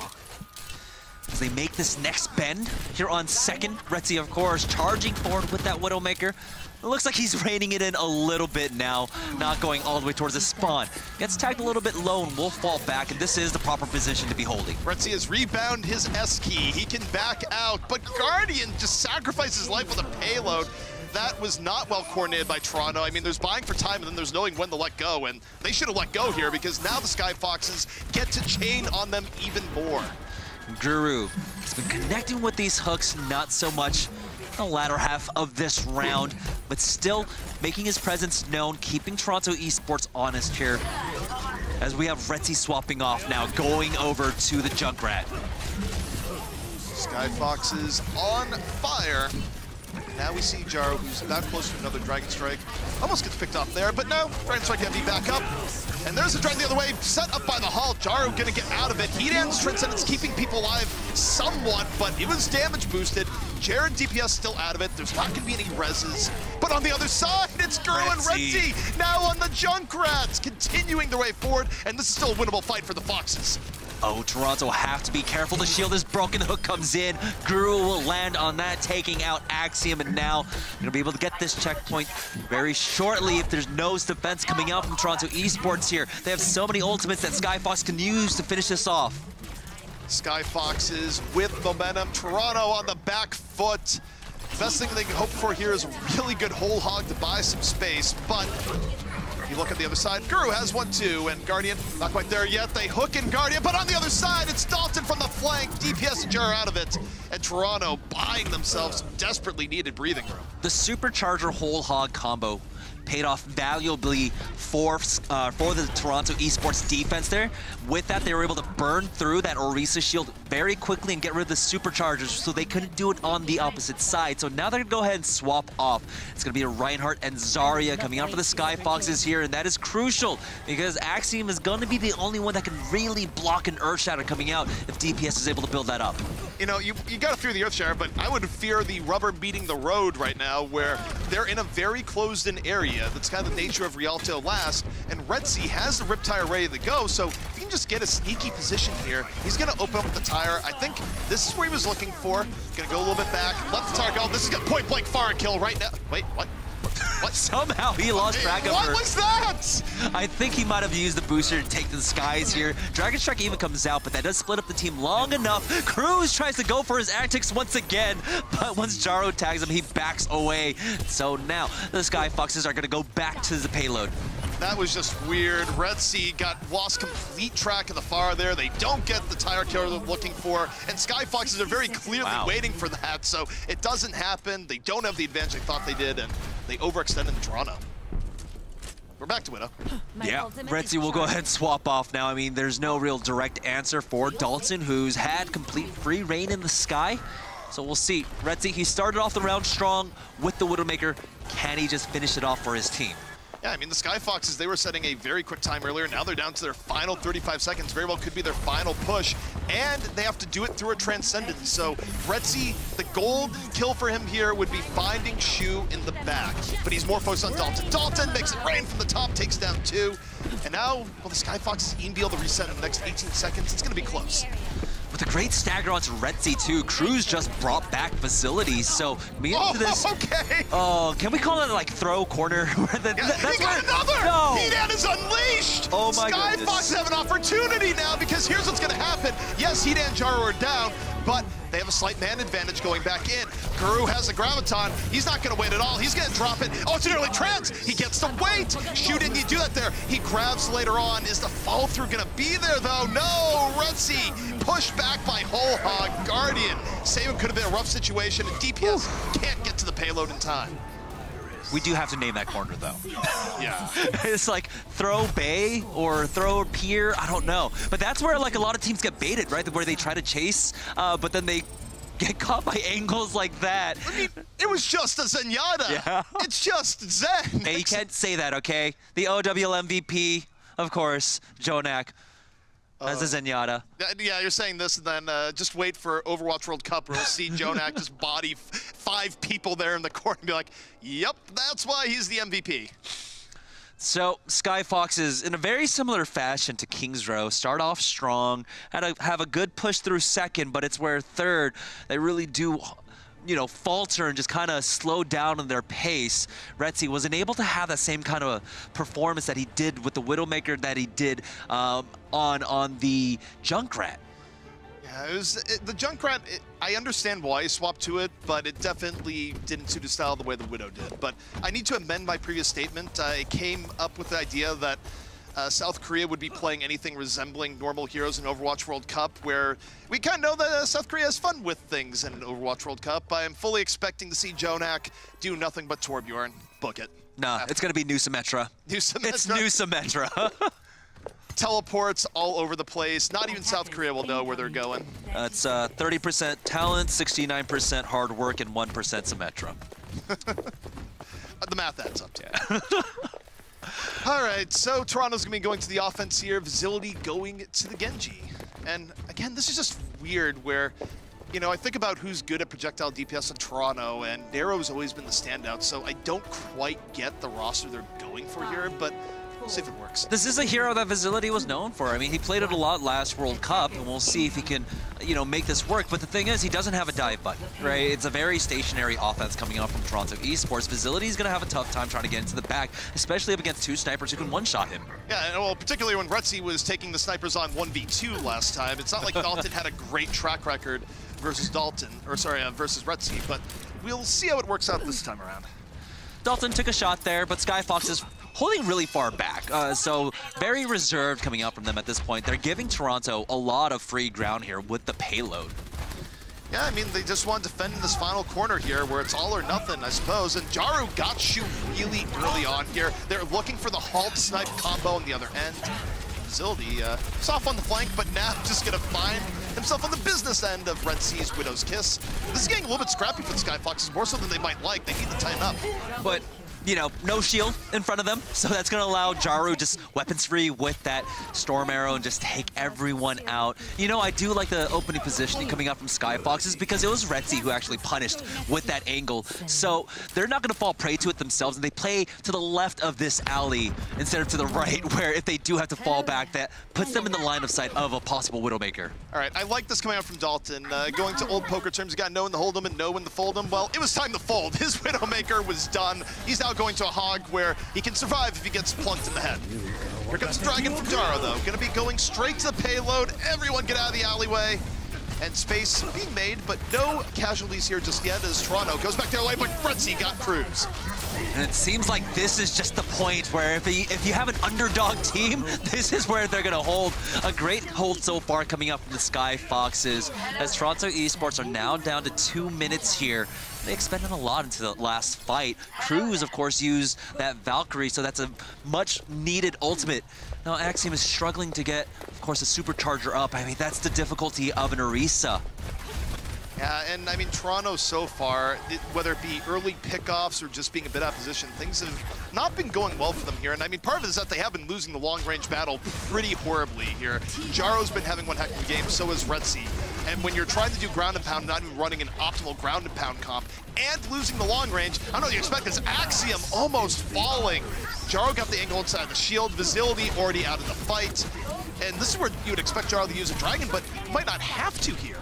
As they make this next bend here on second, Retzi, of course, charging forward with that Widowmaker. It looks like he's reining it in a little bit now, not going all the way towards the spawn. Gets tagged a little bit low and will fall back, and this is the proper position to be holding. Retzi has rebound his S key. He can back out, but Guardian just sacrifices his life with a payload. That was not well coordinated by Toronto. I mean, there's buying for time, and then there's knowing when to let go, and they should have let go here because now the Skyfoxes get to chain on them even more. Guru has been connecting with these hooks, not so much the latter half of this round, but still making his presence known, keeping Toronto Esports honest here. As we have Retzi swapping off now, going over to the Junkrat. Skyfoxes on fire. Now we see Jaru, who's not close to another Dragon Strike. Almost gets picked off there, but no, Dragon Strike can be back up. And there's a Dragon the other way, set up by the Halt. Jaru gonna get out of it. Hedan's Transcendence keeping people alive somewhat, but it was damage boosted. Jared DPS still out of it. There's not gonna be any reses. But on the other side, it's Guru and Retzi now on the Junkrats, continuing their way forward, and this is still a winnable fight for the Foxes. Oh, Toronto have to be careful. The shield is broken. The hook comes in. Guru will land on that, taking out Axiom, and now going to be able to get this checkpoint very shortly if there's no defense coming out from Toronto Esports here. They have so many ultimates that Skyfox can use to finish this off. Skyfoxes with momentum. Toronto on the back foot. Best thing they can hope for here is a really good whole hog to buy some space, but you look at the other side, Guru has one too, and Guardian not quite there yet. They hook in Guardian, but on the other side, it's Dalton from the flank. DPS and Jar out of it, and Toronto buying themselves desperately needed breathing room. The Supercharger whole hog combo paid off valuably for the Toronto Esports defense there. With that, they were able to burn through that Orisa shield very quickly and get rid of the Superchargers, so they couldn't do it on the opposite side. So now they're gonna go ahead and swap off. It's gonna be a Reinhardt and Zarya coming out for the Skyfoxes here, and that is crucial because Axiom is gonna be the only one that can really block an Earthshatter coming out if DPS is able to build that up. You know, you gotta fear the Earthshatter, but I would fear the rubber meeting the road right now, where they're in a very closed-in area. That's kind of the nature of Rialto last, and Retzi has the Riptire ready to go, so if he can just get a sneaky position here, he's gonna open up with the tire. I think this is where he was looking for. Gonna go a little bit back, let the tire go. This is a point-blank fire kill right now. Wait, what? What? Somehow he lost track of her. What was that? I think he might have used the booster to take to the skies here. Dragon Strike even comes out, but that does split up the team long enough. Cruz tries to go for his antics once again, but once Jaro tags him, he backs away. So now the Skyfoxes are going to go back to the payload. That was just weird. Retzi lost complete track of the fire there. They don't get the tire killer they're looking for, and Skyfoxes are very clearly waiting for that, so it doesn't happen. They don't have the advantage they thought they did, and they overextended in Toronto. We're back to Widow. Yeah, Retzi will go ahead and swap off now. I mean, there's no real direct answer for Dalton, who's had complete free reign in the sky. So we'll see. Retzi, he started off the round strong with the Widowmaker. Can he just finish it off for his team? Yeah, I mean, the Skyfoxes, they were setting a very quick time earlier. Now they're down to their final 35 seconds. Very well could be their final push. And they have to do it through a Transcendence. So Retzi, the gold kill for him here would be finding Shu in the back. But he's more focused on Dalton. Dalton makes it rain from the top, takes down 2. And now, well, the Skyfoxes even be able to reset in the next 18 seconds. It's going to be close. With a great stagger onto Retzi too, Cruz just brought back facilities, so me into this. Okay. Oh, can we call it like throw corner? That's he got another! No! Hedan is unleashed! unleashed! Oh my goodness. Skyfoxes have an opportunity now, because here's what's gonna happen. Yes, Heat and Jaro are down, but they have a slight man advantage going back in. Guru has a graviton. He's not gonna wait at all. He's gonna drop it. Oh, it's an early trans. He gets the wait. Shooting, you do that there. He grabs later on. Is the follow through gonna be there though? No, Retzi pushed back by Whole Hog. Guardian. Save could have been a rough situation, and DPS can't get to the payload in time. We do have to name that corner, though. Yeah. It's like throw Bay or throw Pier, I don't know. But that's where like a lot of teams get baited, right? Where they try to chase, but then they get caught by angles like that. I mean, it was just a Zenyatta. Yeah. It's just Zen. Hey, you can't say that, okay? The OWL MVP, of course, Jonak. As a Zenyatta. Yeah, you're saying this, and then just wait for Overwatch World Cup, where we'll see Jonak just body 5 people there in the court and be like, yep, that's why he's the MVP. So, Skyfoxes, in a very similar fashion to Kings Row, start off strong, have a good push through second, but it's where third, they really do, you know, falter and just kind of slow down on their pace. Retzi wasn't able to have that same kind of performance that he did with the Widowmaker that he did on the Junkrat. Yeah, the Junkrat, I understand why he swapped to it, but it definitely didn't suit his style the way the Widow did. But I need to amend my previous statement. I came up with the idea that South Korea would be playing anything resembling normal heroes in Overwatch World Cup, where we kind of know that South Korea has fun with things in Overwatch World Cup. I am fully expecting to see Jonak do nothing but Torbjorn. Book it. Nah, it's going to be New Symmetra. New Symmetra. It's New Symmetra. Teleports all over the place. Not even South Korea will know where they're going. It's 30% talent, 69% hard work, and 1% Symmetra. The math adds up to. Yeah. All right, so Toronto's going to be going to the offense here. Facility going to the Genji. And again, this is just weird where, you know, I think about who's good at projectile DPS in Toronto, and Nero's always been the standout, so I don't quite get the roster they're going for here, but we'll see if it works. This is a hero that Facility was known for. I mean, he played it a lot last World Cup, and we'll see if he can, you know, make this work. But the thing is, he doesn't have a dive button, right? It's a very stationary offense coming up from Toronto Esports. Facility is going to have a tough time trying to get into the back, especially up against 2 snipers who can one-shot him. Yeah, and well, particularly when Retzi was taking the snipers on 1v2 last time. It's not like Dalton had a great track record versus versus Retzi, but we'll see how it works out this time around. Dalton took a shot there, but Skyfox is holding really far back, so very reserved coming out from them at this point. They're giving Toronto a lot of free ground here with the payload. Yeah, I mean, they just want to defend in this final corner here where it's all or nothing, I suppose. And Jaru got you really early on here. They're looking for the halt snipe combo on the other end. Zildi is off on the flank, but now just going to find himself on the business end of Retzi's Widow's Kiss. This is getting a little bit scrappy for the Skyfoxes, more so than they might like. They need to tighten up. But, you know, no shield in front of them, so that's going to allow Jaru just weapons free with that Storm Arrow and just take everyone out. You know, I do like the opening positioning coming out from Skyfoxes because it was Retzi who actually punished with that angle. So they're not going to fall prey to it themselves, and they play to the left of this alley instead of to the right, where if they do have to fall back, that puts them in the line of sight of a possible Widowmaker. All right, I like this coming out from Dalton. Going to old poker terms, you got to know when to hold them and know when to fold them. Well, it was time to fold. His Widowmaker was done. He's now going to a hog where he can survive if he gets plunked in the head. Here comes the Dragon from Jaro, though. Going to be going straight to the payload. Everyone get out of the alleyway. And space being made, but no casualties here just yet as Toronto goes back their way, but Retzi got Cruz. And it seems like this is just the point where if you have an underdog team, this is where they're going to hold. A great hold so far coming up from the Skyfoxes, as Toronto Esports are now down to 2 minutes here. They expended a lot into the last fight. Cruz, of course, used that Valkyrie, so that's a much-needed ultimate. Now, Axiom is struggling to get, of course, a supercharger up. I mean, that's the difficulty of an Orisa. Yeah, and I mean, Toronto so far, whether it be early pickoffs or just being a bit out of position, things have not been going well for them here. And I mean, part of it is that they have been losing the long-range battle pretty horribly here. Jaro's been having one heck of a game, so has Retzi. And when you're trying to do ground and pound, not even running an optimal ground and pound comp, and losing the long range, I don't know what you expect. This Axiom almost falling. Jaro got the angle inside the shield. Facility already out of the fight. And this is where you would expect Jaro to use a dragon, but might not have to here.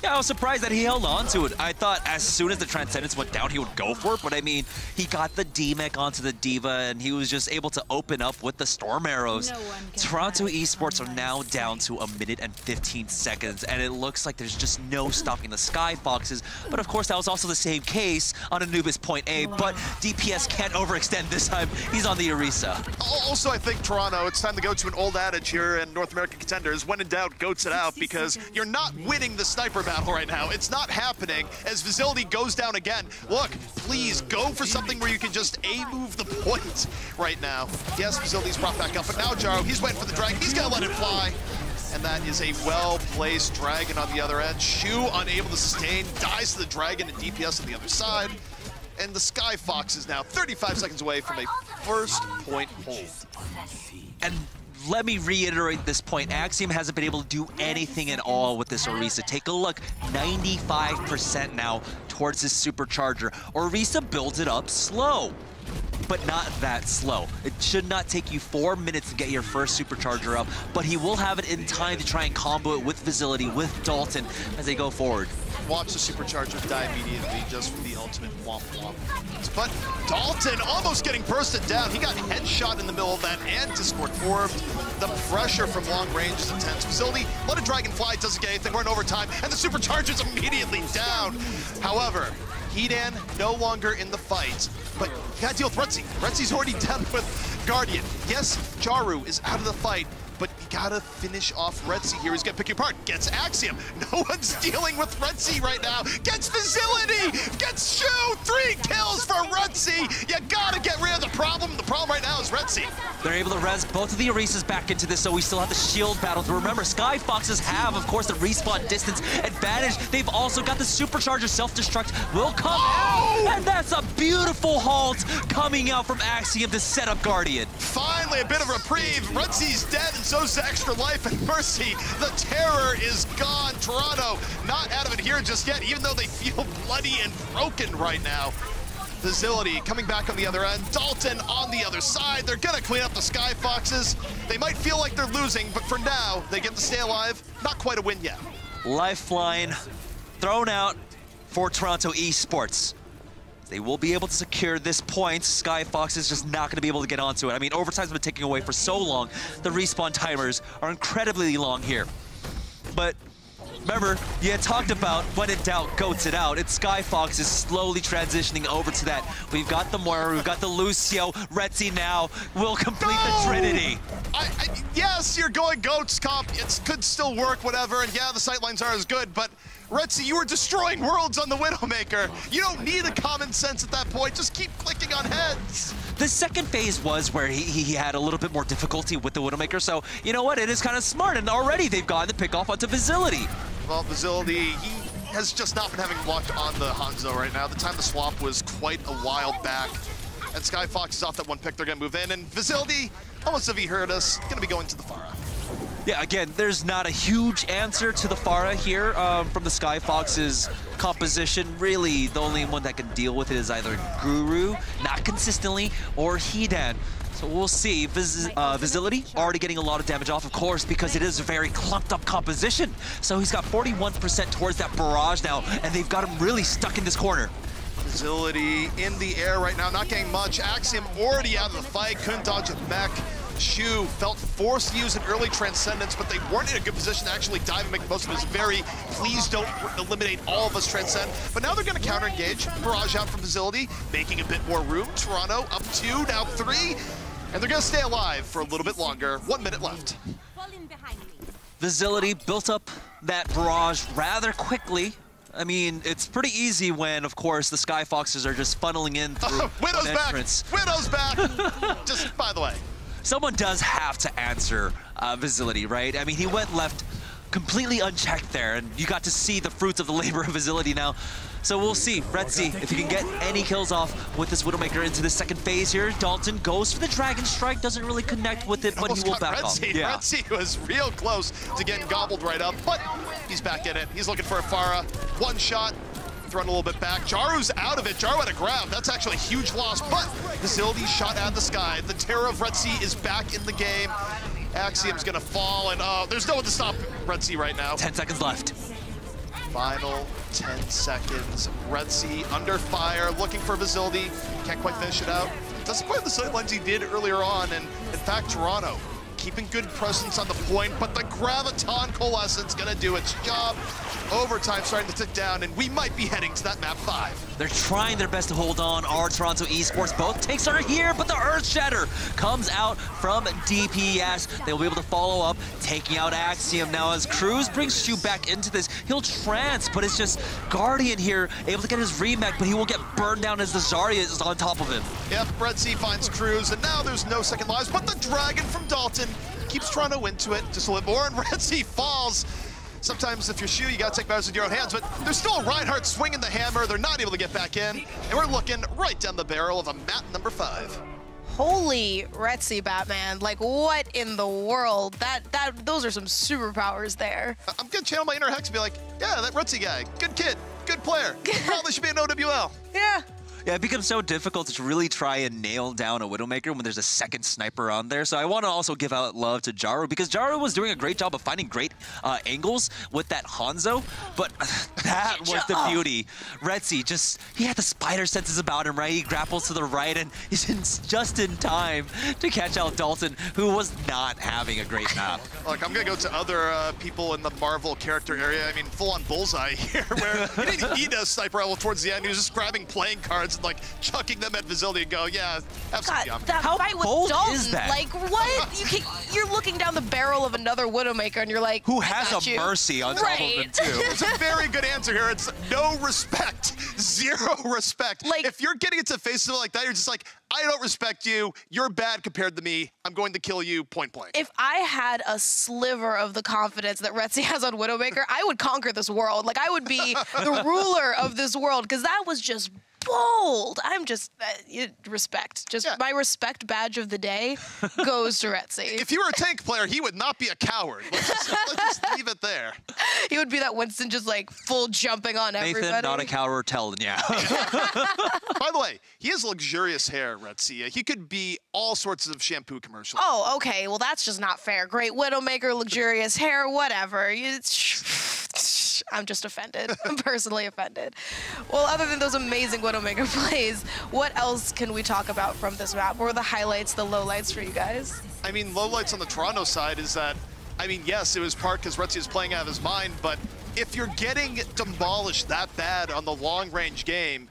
Yeah, I was surprised that he held on to it. I thought as soon as the Transcendence went down, he would go for it, but I mean, he got the D-Mech onto the Diva, and he was just able to open up with the Storm Arrows. Toronto Esports are now down to 1 minute and 15 seconds, and it looks like there's just no stopping the Skyfoxes. But of course, that was also the same case on Anubis Point A, but DPS can't overextend this time. He's on the Orisa. Also, I think Toronto, it's time to go to an old adage here in North American Contenders. When in doubt, goats it out, because you're not winning the sniper battle right now. It's not happening as Facility goes down again. Look, please go for something where you can just A-move the point right now. Yes, Facility's brought back up, but now Jaro, he's waiting for the dragon. He's gonna let it fly. And that is a well-placed dragon on the other end. Shu unable to sustain, dies to the dragon and DPS on the other side. And the Skyfox is now 35 seconds away from a first point hold. And let me reiterate this point. Axiom hasn't been able to do anything at all with this Orisa. Take a look, 95% now towards his supercharger. Orisa builds it up slow, but not that slow. It should not take you 4 minutes to get your first supercharger up, but he will have it in time to try and combo it with Facility, with Dalton as they go forward. Watch the supercharger die immediately just for the ultimate womp womp. But Dalton almost getting bursted down. He got headshot in the middle of that and Discord formed. The pressure from long range is intense. Facility, let a dragon fly, doesn't get anything. We're in overtime, and the supercharger's immediately down. However, Hedan no longer in the fight, but you gotta deal with Retzi. Retzi's already done with Guardian. Yes, Jaru is out of the fight, but you gotta finish off Retzi here. He's gonna pick you apart. Gets Axiom. No one's dealing with Retzi right now. Gets Facility. Gets Shu. 3 kills for Retzi. You gotta get rid of the problem. The problem right now is Retzi. They're able to res both of the Orisas back into this, so we still have the shield battle. To remember, Skyfoxes have, of course, the respawn distance advantage. They've also got the supercharger self-destruct will come out, and that's a beautiful halt coming out from Axiom to set up Guardian. Finally, a bit of reprieve. Retzi's dead, and so's the extra life and mercy. The terror is gone. Toronto not out of it here just yet, even though they feel bloody and broken right now. Facility coming back on the other end. Dalton on the other side. They're gonna clean up the Skyfoxes. They might feel like they're losing, but for now, they get to stay alive. Not quite a win yet. Lifeline thrown out for Toronto Esports. They will be able to secure this point. Skyfox is just not going to be able to get onto it. I mean, overtime's been taking away for so long. The respawn timers are incredibly long here. But remember, you had talked about when in doubt, goats it out. It's Skyfox is slowly transitioning over to that. We've got the Moira, we've got the Lucio. Retzi now will complete the Trinity. Yes, you're going goats, comp. It could still work, whatever. And yeah, the sightlines are as good, but Retzi, you were destroying worlds on the Widowmaker. You don't need a common sense at that point. Just keep clicking on heads. The second phase was where he had a little bit more difficulty with the Widowmaker, so you know what? It is kind of smart, and already they've gotten the pick off onto Facility. Well, Facility, he has just not been having luck on the Hanzo right now. The time the swap was quite a while back. And Skyfox is off that one pick. They're going to move in. And Facility, almost if he heard us, going to be going to the Pharah. Yeah, again, there's not a huge answer to the Pharah here from the Skyfox's composition. Really, the only one that can deal with it is either Guru, not consistently, or Hedan. So we'll see. Facility already getting a lot of damage off, of course, because it is a very clumped up composition. So he's got 41% towards that barrage now, and they've got him really stuck in this corner. Facility in the air right now, not getting much. Axiom already out of the fight, couldn't dodge a mech. Shu felt forced to use an early Transcendence, but they weren't in a good position to actually dive and make the most of his very, please don't eliminate all of us Transcend. But now they're going to counter-engage. Barrage out from Facility, making a bit more room. Toronto up 2, now 3. And they're going to stay alive for a little bit longer. 1 minute left. Facility built up that barrage rather quickly. I mean, it's pretty easy when, of course, the Skyfoxes are just funneling in through Widow's an entrance. back! Widow's back! Just, by the way. Someone does have to answer Facility, right? I mean, he went left completely unchecked there, and you got to see the fruits of the labor of Facility now. So we'll see, Retzi, if he can get any kills off with this Widowmaker into the second phase here. Dalton goes for the Dragon Strike, doesn't really connect with it, but he will back off. Yeah. Retzi was real close to getting gobbled right up, but he's back in it. He's looking for a Pharah. One shot, thrown a little bit back. Jaru's out of it. Jaru had a grab. That's actually a huge loss, but Facility shot out of the sky. The terror of Retzi is back in the game. Axiom's gonna fall, and there's no one to stop Retzi right now. 10 seconds left. Final 10 seconds. Retzi under fire, looking for Vizildi. Can't quite finish it out. Doesn't play the sidelines he did earlier on, and in fact, Toronto keeping good presence on the point, but the Graviton Coalescence gonna do its job. Overtime starting to tick down, and we might be heading to that map 5. They're trying their best to hold on. Our Toronto Esports, both takes are here, but the Earth Shatter comes out from DPS. They'll be able to follow up, taking out Axiom. Now as Cruz brings Shu back into this, he'll trance, but it's just Guardian here, able to get his remake, but he will get burned down as the Zarya is on top of him. Yep, Retzi finds Cruz, and now there's no second lives, but the Dragon from Dalton keeps Toronto into it just a little more, and Retzi falls. Sometimes if you're Shu, you gotta take matters into your own hands, but there's still Reinhardt swinging the hammer. They're not able to get back in, and we're looking right down the barrel of a map number 5. Holy Retzi, Batman. Like, what in the world? Those are some superpowers there. I'm gonna channel my inner Hex and be like, yeah, that Retzi guy, good kid, good player. Probably should be an OWL. Yeah. Yeah, it becomes so difficult to really try and nail down a Widowmaker when there's a second sniper on there. So I want to also give out love to Jaru, because Jaru was doing a great job of finding great angles with that Hanzo, but that was the beauty. Retzi he had the spider senses about him, right? He grapples to the right, and he's just in time to catch out Dalton, who was not having a great map. Look, I'm going to go to other people in the Marvel character area. I mean, full-on bullseye here, where he didn't need a sniper level towards the end. He was just grabbing playing cards and like chucking them at Vizildi and go, yeah, have some yum. That How fight with bold Dalton, is that? like what? You're looking down the barrel of another Widowmaker and you're like, who has a mercy on top of him too? It's a very good answer here. It's no respect, zero respect. Like, if you're getting into face of it like that, you're just like, I don't respect you. You're bad compared to me. I'm going to kill you, point blank. If I had a sliver of the confidence that Retzi has on Widowmaker, I would conquer this world. Like, I would be the ruler of this world, because that was just bold. I'm just, respect. Just my respect badge of the day goes to Retzi. If you were a tank player, he would not be a coward. Let's just leave it there. He would be that Winston just like full jumping on everybody. Nathan, not a coward, telling you. By the way, he has luxurious hair, Retzi. He could be all sorts of shampoo commercials. Oh, okay. Well, that's just not fair. Great Widowmaker, luxurious hair, whatever. I'm just offended. I'm personally offended. Well, other than those amazing Widowmaker plays, what else can we talk about from this map? What were the highlights, the lowlights for you guys? I mean, lowlights on the Toronto side is that, I mean, yes, it was part because Retzi is playing out of his mind, but if you're getting demolished that bad on the long-range game,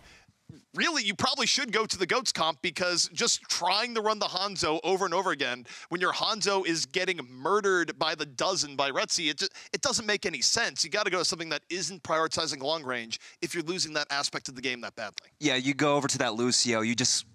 really, you probably should go to the GOATS comp, because just trying to run the Hanzo over and over again when your Hanzo is getting murdered by the dozen by Retzi, it doesn't make any sense. You got to go to something that isn't prioritizing long range if you're losing that aspect of the game that badly. Yeah, you go over to that Lucio, you just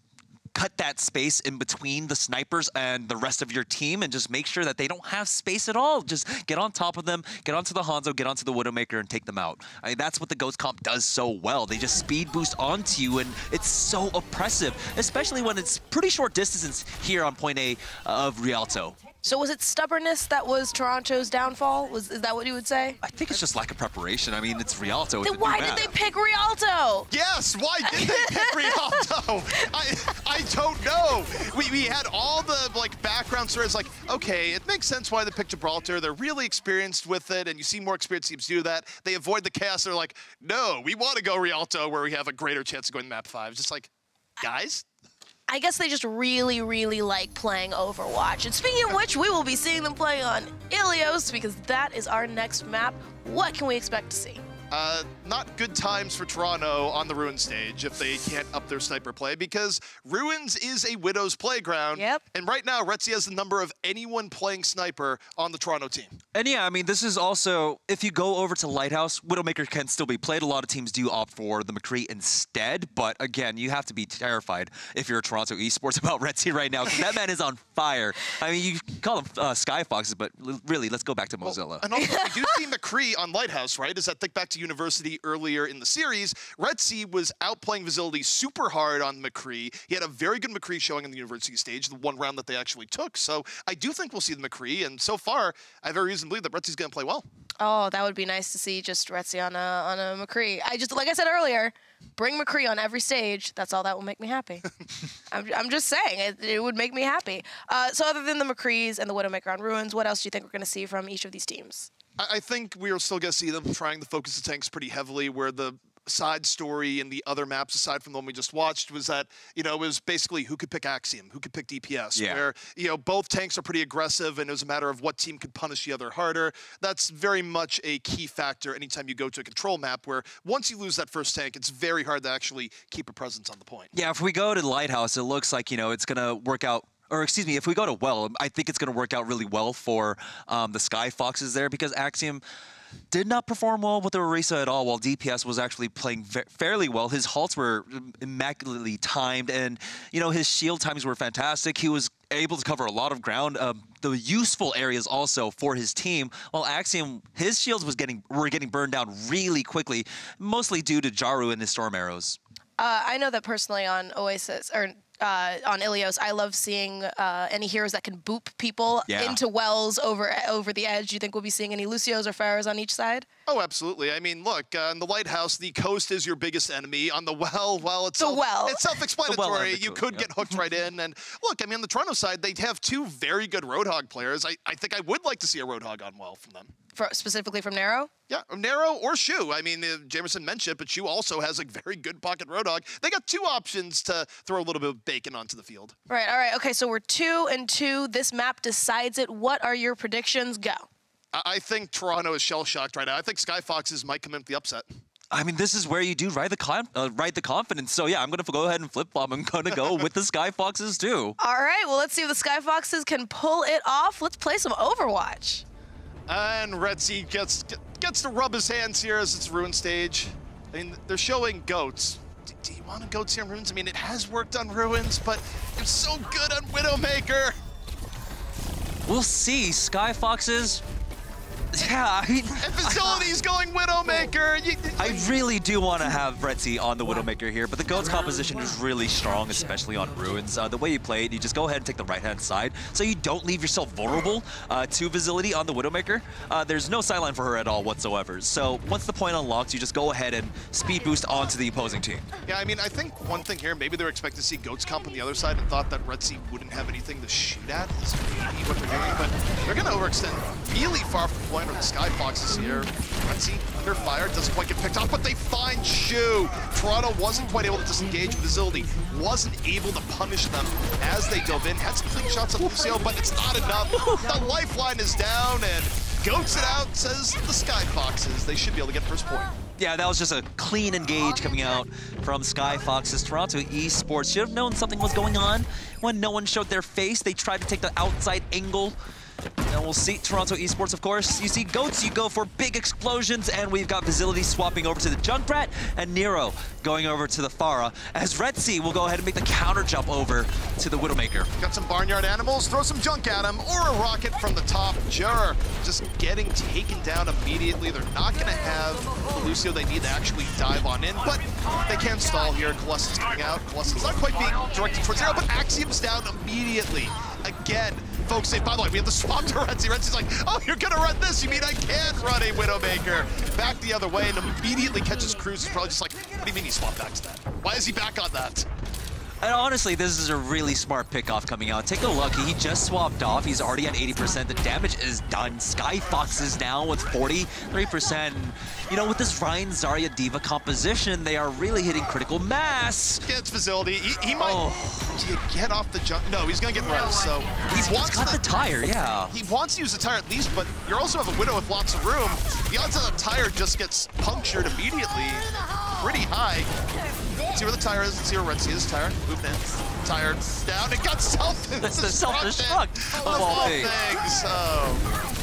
cut that space in between the snipers and the rest of your team and just make sure that they don't have space at all. Just get on top of them, get onto the Hanzo, get onto the Widowmaker, and take them out. I mean, that's what the GOATS comp does so well. They just speed boost onto you, and it's so oppressive, especially when it's pretty short distance here on point A of Rialto. So was it stubbornness that was Toronto's downfall? Is that what you would say? I think it's just lack of preparation. I mean, it's Rialto. Then why did they pick Rialto? Yes, why did they pick Rialto? I don't know. We had all the background stories like, okay, it makes sense why they picked Gibraltar. They're really experienced with it, and you see more experienced teams do that. They avoid the chaos. They're like, no, we want to go Rialto where we have a greater chance of going to map 5. Just like, guys? I guess they just really, really like playing Overwatch. And speaking of which, we will be seeing them play on Ilios, because that is our next map. What can we expect to see? Not good times for Toronto on the Ruins stage if they can't up their sniper play, because Ruins is a Widow's playground. Yep. And right now, Retzi has the number of anyone playing sniper on the Toronto team. And yeah, I mean, this is also, if you go over to Lighthouse, Widowmaker can still be played. A lot of teams do opt for the McCree instead, but again, you have to be terrified if you're a Toronto Esports about Retzi right now, because that man is on fire. I mean, you call him Skyfoxes, but really, let's go back to Mozilla. Well, and also, we do see McCree on Lighthouse, right? Is that think back to University earlier in the series, Retzi was outplaying Vizildi super hard on McCree. He had a very good McCree showing on the University stage, the one round that they actually took. So I do think we'll see the McCree, and so far, I have every reason to believe that Retzi's going to play well. Oh, that would be nice to see just Retzi on a McCree. Like I said earlier, Bring McCree on every stage. That's all that will make me happy. I'm just saying, it would make me happy. So other than the McCrees and the Widowmaker on Ruins, what else do you think we're going to see from each of these teams? I think we are still going to see them trying to focus the tanks pretty heavily, where the side story in the other maps, aside from the one we just watched, was that, it was basically who could pick Axiom, who could pick DPS, where, both tanks are pretty aggressive, and it was a matter of what team could punish the other harder. That's very much a key factor anytime you go to a control map, where once you lose that first tank, it's very hard to actually keep a presence on the point. Yeah, if we go to Lighthouse, it looks like, it's going to work out. Or excuse me, if we go to Well, I think it's going to work out really well for the Skyfoxes there, because Axiom did not perform well with the Orisa at all, while DPS was actually playing fairly well. His halts were immaculately timed, and, his shield timings were fantastic. He was able to cover a lot of ground, the useful areas also for his team, while Axiom, his shields were getting burned down really quickly, mostly due to Jaru and his storm arrows. I know that personally on Oasis, or on Ilios, I love seeing any heroes that can boop people into wells over the edge. Do you think we'll be seeing any Lucios or Pharahs on each side? Oh, absolutely. I mean, look, in the Lighthouse, the coast is your biggest enemy. On the Well, it's self-explanatory. You could get hooked right in. And look, I mean, on the Toronto side, they have two very good Roadhog players. I think I would like to see a Roadhog on Well from them. Specifically from Nero? Yeah, Nero or Shu. I mean, Jamerson mentioned, but Shu also has a very good pocket Roadhog. They got two options to throw a little bit of bacon onto the field. Right, all right. Okay, so we're 2-2. This map decides it. What are your predictions? Go. I think Toronto is shell-shocked right now. I think Skyfoxes might come in with the upset. I mean, this is where you do ride the confidence. So, yeah, I'm going to go ahead and flip-flop. I'm going to go with the Skyfoxes, too. All right, well, let's see if the Skyfoxes can pull it off. Let's play some Overwatch. And Retzi gets to rub his hands here as it's Ruin stage. I mean, they're showing goats. Do you want a goats here on Ruins? I mean, it has worked on Ruins, but it's so good on Widowmaker. We'll see. Skyfoxes. Yeah, I mean, and Facility's going Widowmaker. I really do want to have Retzi on the Widowmaker here, but the GOAT's composition is really strong, especially on Ruins. The way you play it, you just go ahead and take the right-hand side, so you don't leave yourself vulnerable to Facility on the Widowmaker. There's no sideline for her at all whatsoever. So once the point unlocks, you just go ahead and speed boost onto the opposing team. Yeah, I mean, I think one thing here, maybe they're expecting to see GOAT's comp on the other side and thought that Retzi wouldn't have anything to shoot at. Is maybe what they're doing, but they're going to overextend really far from the point. The Skyfoxes here. Retzi under fire, doesn't quite get picked off, but they find Shu. Toronto wasn't quite able to disengage Facility, wasn't able to punish them as they dove in. Had some clean shots on Lucio, but it's not enough. The lifeline is down, and goats it out, says the Skyfoxes. They should be able to get first point. Yeah, that was just a clean engage coming out from Skyfoxes. Toronto Esports should have known something was going on when no one showed their face. They tried to take the outside angle. And we'll see Toronto Esports, of course. You see goats, you go for big explosions, and we've got Facility swapping over to the Junkrat, and Nero going over to the Pharah, as Retzi will go ahead and make the counter jump over to the Widowmaker. Got some barnyard animals, throw some junk at him, or a rocket from the top. Jur just getting taken down immediately. They're not going to have the Lucio they need to actually dive on in, but they can stall here. Colossus coming out. Colossus not quite being directed towards Zero, but Axiom's down immediately. Again, folks say, by the way, we have the swap to Retzi. Retzi's like, oh, you're gonna run this? You mean I can't run a Widowmaker? Back the other way and immediately catches Cruz. He's probably just like, what do you mean he swapped back to that? Why is he back on that? And honestly, this is a really smart pickoff coming out. Take a look, he just swapped off. He's already at 80%. The damage is done. Skyfoxes now with 43%. You know, with this Ryan Zarya Diva composition, they are really hitting critical mass. Gets Facility. He might get off the jump. No, he's going to get res. So he's got the tire, yeah. He wants to use the tire at least, but you also have a Widow with lots of room. The odds that the tire just gets punctured immediately pretty high. Let's see where the tire is. Let's see where Retzi is. Tire, moving in. Tire down. It got self-destruct. That's the self-destruct of all things.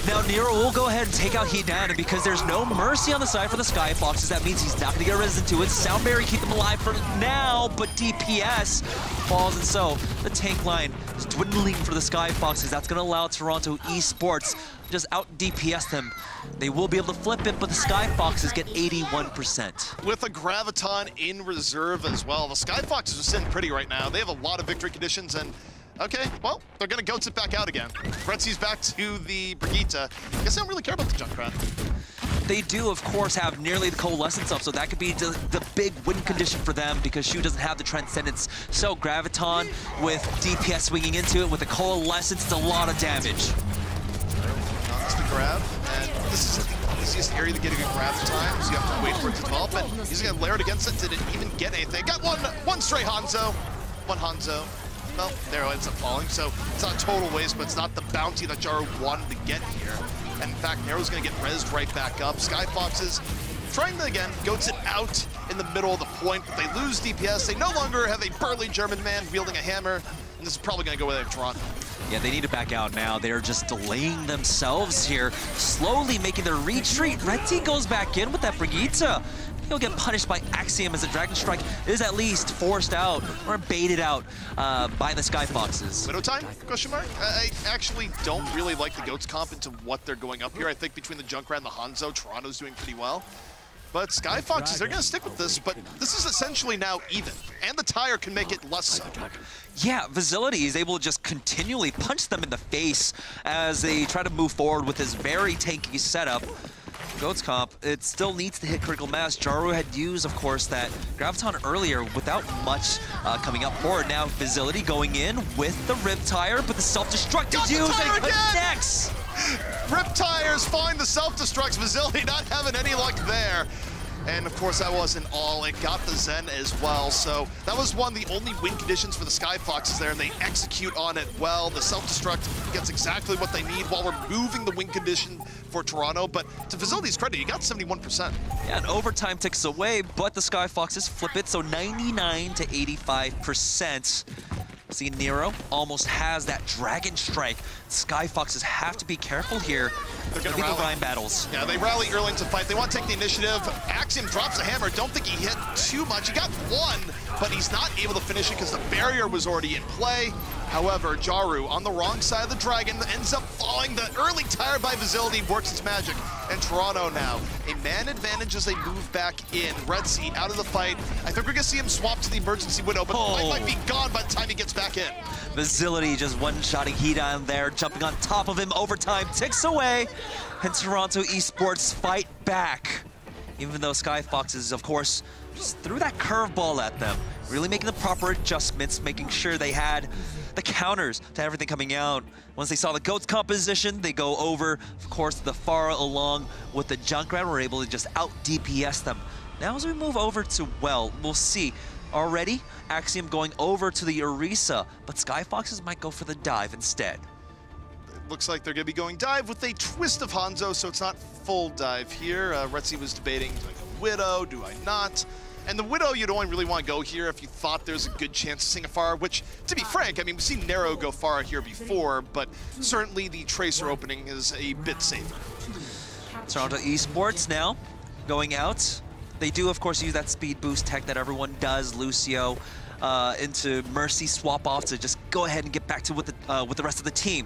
Now Nero will go ahead and take out Heat down, and because there's no mercy on the side for the Skyfoxes, that means he's not going to get resin to it. Soundberry keep them alive for now, but DPS falls, and so the tank line is dwindling for the Skyfoxes. That's going to allow Toronto Esports just out DPS them. They will be able to flip it, but the Skyfoxes get 81%. With a Graviton in reserve as well. The Skyfoxes are sitting pretty right now. They have a lot of victory conditions, and okay, well, they're gonna goats it back out again. Retzi's back to the Brigitte. I guess I don't really care about the Junkrat. They do, of course, have nearly the Coalescence up, so that could be the big win condition for them because Shu doesn't have the Transcendence. So Graviton with DPS swinging into it with the Coalescence, it's a lot of damage. That's the grab, and this is the easiest area to get a good grab time, so you have to wait for it to develop, and he's gonna layer it against it, didn't even get anything. Got one stray Hanzo, one Hanzo. Well, Nero ends up falling, so it's not a total waste, but it's not the bounty that Jaru wanted to get here. And in fact, Nero's gonna get rezzed right back up. Skyfoxes trying to, again, goats it out in the middle of the point, but they lose DPS. They no longer have a burly German man wielding a hammer, and this is probably gonna go with Toronto. Yeah, they need to back out now. They're just delaying themselves here, slowly making their retreat. Red Team goes back in with that Brigitte. He'll get punished by Axiom as the Dragon Strike is at least forced out or baited out by the Skyfoxes. Widow time? Question mark? I actually don't really like the Goats comp into what they're going up here. I think between the Junkrat and the Hanzo, Toronto's doing pretty well. But Skyfoxes, they're gonna stick with this, but this is essentially now even. And the tire can make it less so. Yeah, Facility is able to just continually punch them in the face as they try to move forward with this very tanky setup. Goats comp, it still needs to hit critical mass. Jaru had used, of course, that Graviton earlier without much coming up forward. Now, Facility going in with the Rip Tire, but the self-destruct is used and it connects! Rip Tires find the self-destructs. Facility not having any luck there. And of course, that wasn't all. It got the Zen as well. So that was one of the only win conditions for the Skyfoxes there, and they execute on it well. The self-destruct gets exactly what they need while removing the win condition for Toronto. But to Facility's credit, he got 71%. Yeah, and overtime ticks away, but the Skyfoxes flip it, so 99 to 85%. See, Nero almost has that Dragon Strike. Skyfoxes have to be careful here. They're going to rally. The Rhyme battles. Yeah, they rally early into fight. They want to take the initiative. Axiom drops a hammer. Don't think he hit too much. He got one, but he's not able to finish it because the barrier was already in play. However, Jaru on the wrong side of the Dragon ends up falling. The early tire by Facility works its magic. And Toronto now, a man advantage as they move back in. Red Sea out of the fight. I think we're going to see him swap to the emergency Widow, but the fight might be gone by the time he gets back in. Facility just one-shotting heat on there, jumping on top of him. Overtime ticks away, and Toronto Esports fight back. Even though Skyfoxes, of course, just threw that curveball at them, really making the proper adjustments, making sure they had the counters to everything coming out. Once they saw the Goats composition, they go over, of course, the Pharah along with the Junkrat. We're able to just out-DPS them. Now as we move over to Well, we'll see. Already, Axiom going over to the Orisa, but Skyfoxes might go for the dive instead. It looks like they're going to be going dive with a twist of Hanzo, so it's not full dive here. Retzi was debating, do I go Widow, do I not? And the Widow, you'd only really want to go here if you thought there's a good chance to sing a Pharah, which, to be frank, I mean, we've seen Nero go Pharah here before, but certainly the Tracer opening is a bit safer. Toronto Esports now going out. They do, of course, use that speed boost tech that everyone does, Lucio, into Mercy swap off to just go ahead and get back to with the rest of the team.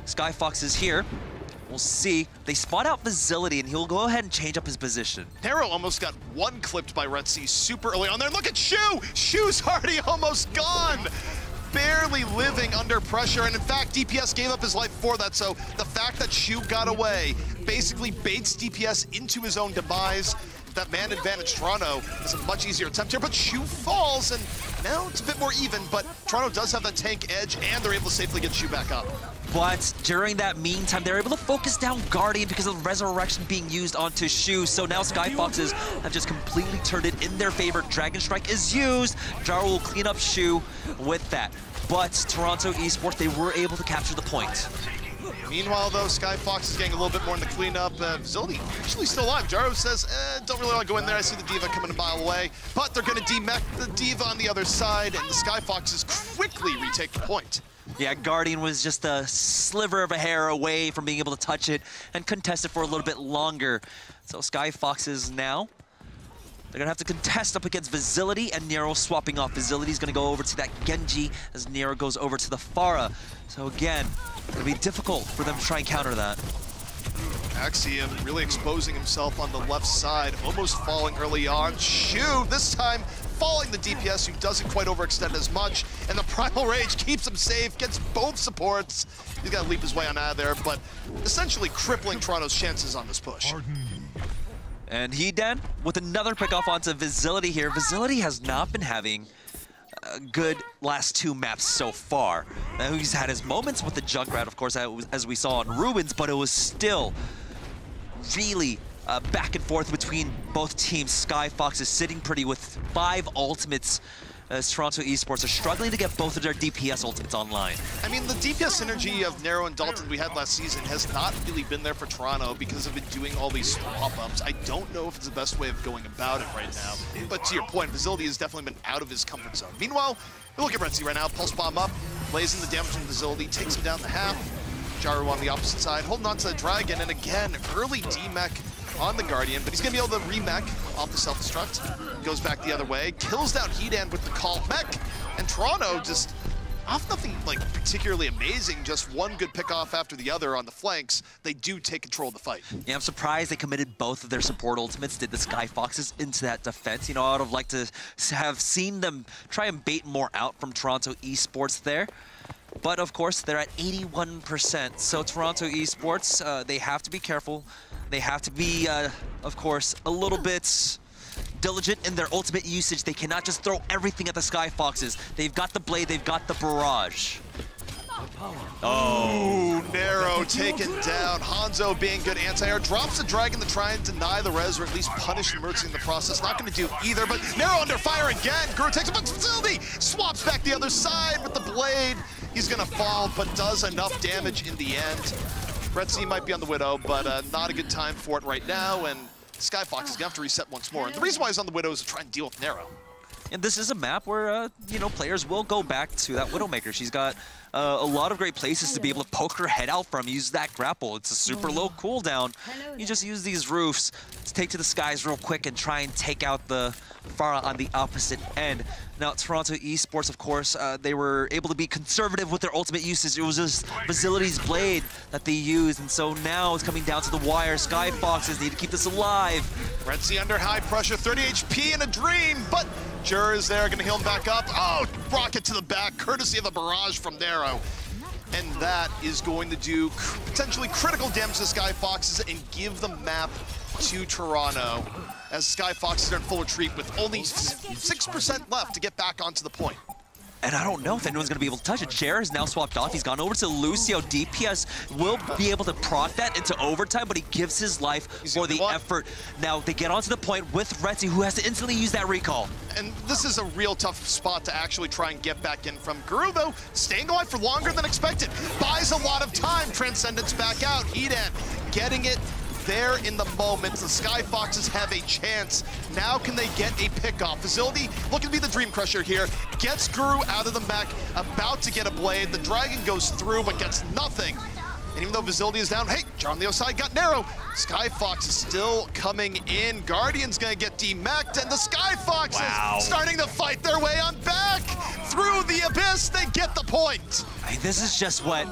Skyfox is here. We'll see. They spot out Facility, and he'll go ahead and change up his position. Nero almost got one clipped by Red Sea super early on there. Look at Shu! Shu's already almost gone! Barely living under pressure, and in fact, DPS gave up his life for that, so the fact that Shu got away basically baits DPS into his own demise. That man advantage Toronto is a much easier attempt here, but Shu falls, and now it's a bit more even, but Toronto does have that tank edge, and they're able to safely get Shu back up. But during that meantime, they're able to focus down Guardian because of the Resurrection being used onto Shu. So now Skyfoxes have just completely turned it in their favor. Dragon Strike is used. Jaru will clean up Shu with that. But Toronto Esports, they were able to capture the point. Meanwhile, though, Skyfox is getting a little bit more in the cleanup. Facility actually still alive. Jaru says, don't really want to go in there. I see the D.Va coming a mile away. But they're going to demech the D.Va on the other side, and the Skyfoxes quickly retake the point. Yeah, Guardian was just a sliver of a hair away from being able to touch it and contest it for a little bit longer. So Skyfoxes now, they're gonna have to contest up against Facility, and Nero swapping off. Facility's gonna go over to that Genji as Nero goes over to the Pharah. So again, it'll be difficult for them to try and counter that. Axiom really exposing himself on the left side, almost falling early on. Shu, this time falling the DPS, who doesn't quite overextend as much, and the Primal Rage keeps him safe, gets both supports. He's got to leap his way on out of there, but essentially crippling Toronto's chances on this push. And he then, with another pick off onto Visility here. Visility has not been having a good last 2 maps so far. Now, he's had his moments with the Junkrat, of course, as we saw on Rubens, but it was still really back and forth between both teams. Skyfoxes sitting pretty with 5 ultimates, as Toronto Esports are struggling to get both of their DPS ultimates online. I mean, the DPS synergy of Nero and Dalton we had last season has not really been there for Toronto because of it doing all these swap-ups. I don't know if it's the best way of going about it right now. But to your point, Visility has definitely been out of his comfort zone. Meanwhile, we look at Retzi right now, Pulse Bomb up, lays in the damage from Visility, takes him down the half. Jaru on the opposite side, holding on to the Dragon, and again, early D-Mech on the Guardian, but he's gonna be able to re-mech off the self-destruct. Goes back the other way, kills down Hedan with the call mech, and Toronto just off nothing like particularly amazing, just one good pick off after the other on the flanks. They do take control of the fight. Yeah, I'm surprised they committed both of their support ultimates, did the Skyfoxes into that defense. You know, I would have liked to have seen them try and bait more out from Toronto Esports there. But of course, they're at 81%. So Toronto Esports, they have to be careful. They have to be, of course, a little bit diligent in their ultimate usage. They cannot just throw everything at the Skyfoxes. They've got the Blade, they've got the Barrage. Oh, Nero taken down. Hanzo being good anti-air. Drops the Dragon to try and deny the res, or at least punish the Mercy in the process. Not going to do either, but Nero under fire again. Guru takes a bunch of Facility. Swaps back the other side with the Blade. He's going to fall, but does enough damage in the end. Retzi might be on the Widow, but not a good time for it right now, and Skyfox is going to have to reset once more. And the reason why he's on the Widow is to try and deal with Nero. And this is a map where, you know, players will go back to that Widowmaker. She's got a lot of great places to be able to poke her head out from, use that grapple. It's a super low cooldown. You just use these roofs to take to the skies real quick and try and take out the Pharah on the opposite end. Now, Toronto Esports, of course, they were able to be conservative with their ultimate usage. It was just Visility's Blade that they used, and so now it's coming down to the wire. Skyfoxes need to keep this alive. Retzi under high pressure, 30 HP in a dream, but Jur is there, gonna heal him back up. Oh, rocket to the back, courtesy of the barrage from Nero. And that is going to do potentially critical damage to Skyfoxes and give the map to Toronto, as Skyfoxes are in full retreat with only 6% left to get back onto the point. And I don't know if anyone's going to be able to touch it. Jer is now swapped off. He's gone over to Lucio. DPS will be able to proc that into overtime, but he gives his life for the effort. Now, they get onto the point with Retzi, who has to instantly use that recall. And this is a real tough spot to actually try and get back in from. Guru, though, staying alive for longer than expected. Buys a lot of time. Transcendence back out. Hedan getting it there in the moment. The Skyfoxes have a chance. Now can they get a pickoff? Facility looking to be the Dream Crusher here. Gets Guru out of the mech, about to get a Blade. The Dragon goes through, but gets nothing. And even though Visility is down, hey, Jar on the other side got Nero. Skyfox is still coming in. Guardian's gonna get demeched, and the Skyfoxes starting to fight their way on back. Through the abyss, they get the point. Hey, this is just what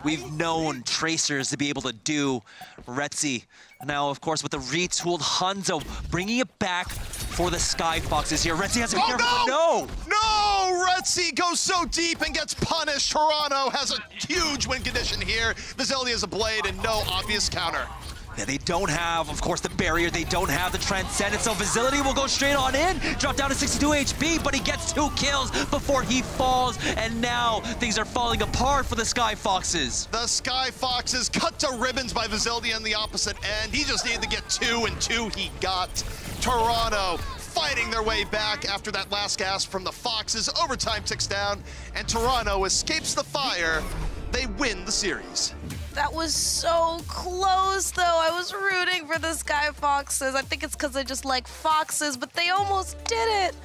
we've known Tracers to be able to do. Retzi now, of course, with the retooled Hanzo, bringing it back for the Skyfoxes here. Retzi has to be careful. No! No! Retzi goes so deep and gets punished. Toronto has a huge win condition here. Visility has a Blade and no obvious counter. Yeah, they don't have, of course, the barrier. They don't have the Transcendence, so Visility will go straight on in. Drop down to 62 HP, but he gets 2 kills before he falls, and now things are falling apart for the Skyfoxes. The Skyfoxes cut to ribbons by Visility on the opposite end. He just needed to get 2, and 2 he got. Toronto fighting their way back after that last gasp from the Foxes. Overtime ticks down, and Toronto escapes the fire. They win the series. That was so close, though. I was rooting for the Skyfoxes. I think it's because I just like foxes, but they almost did it.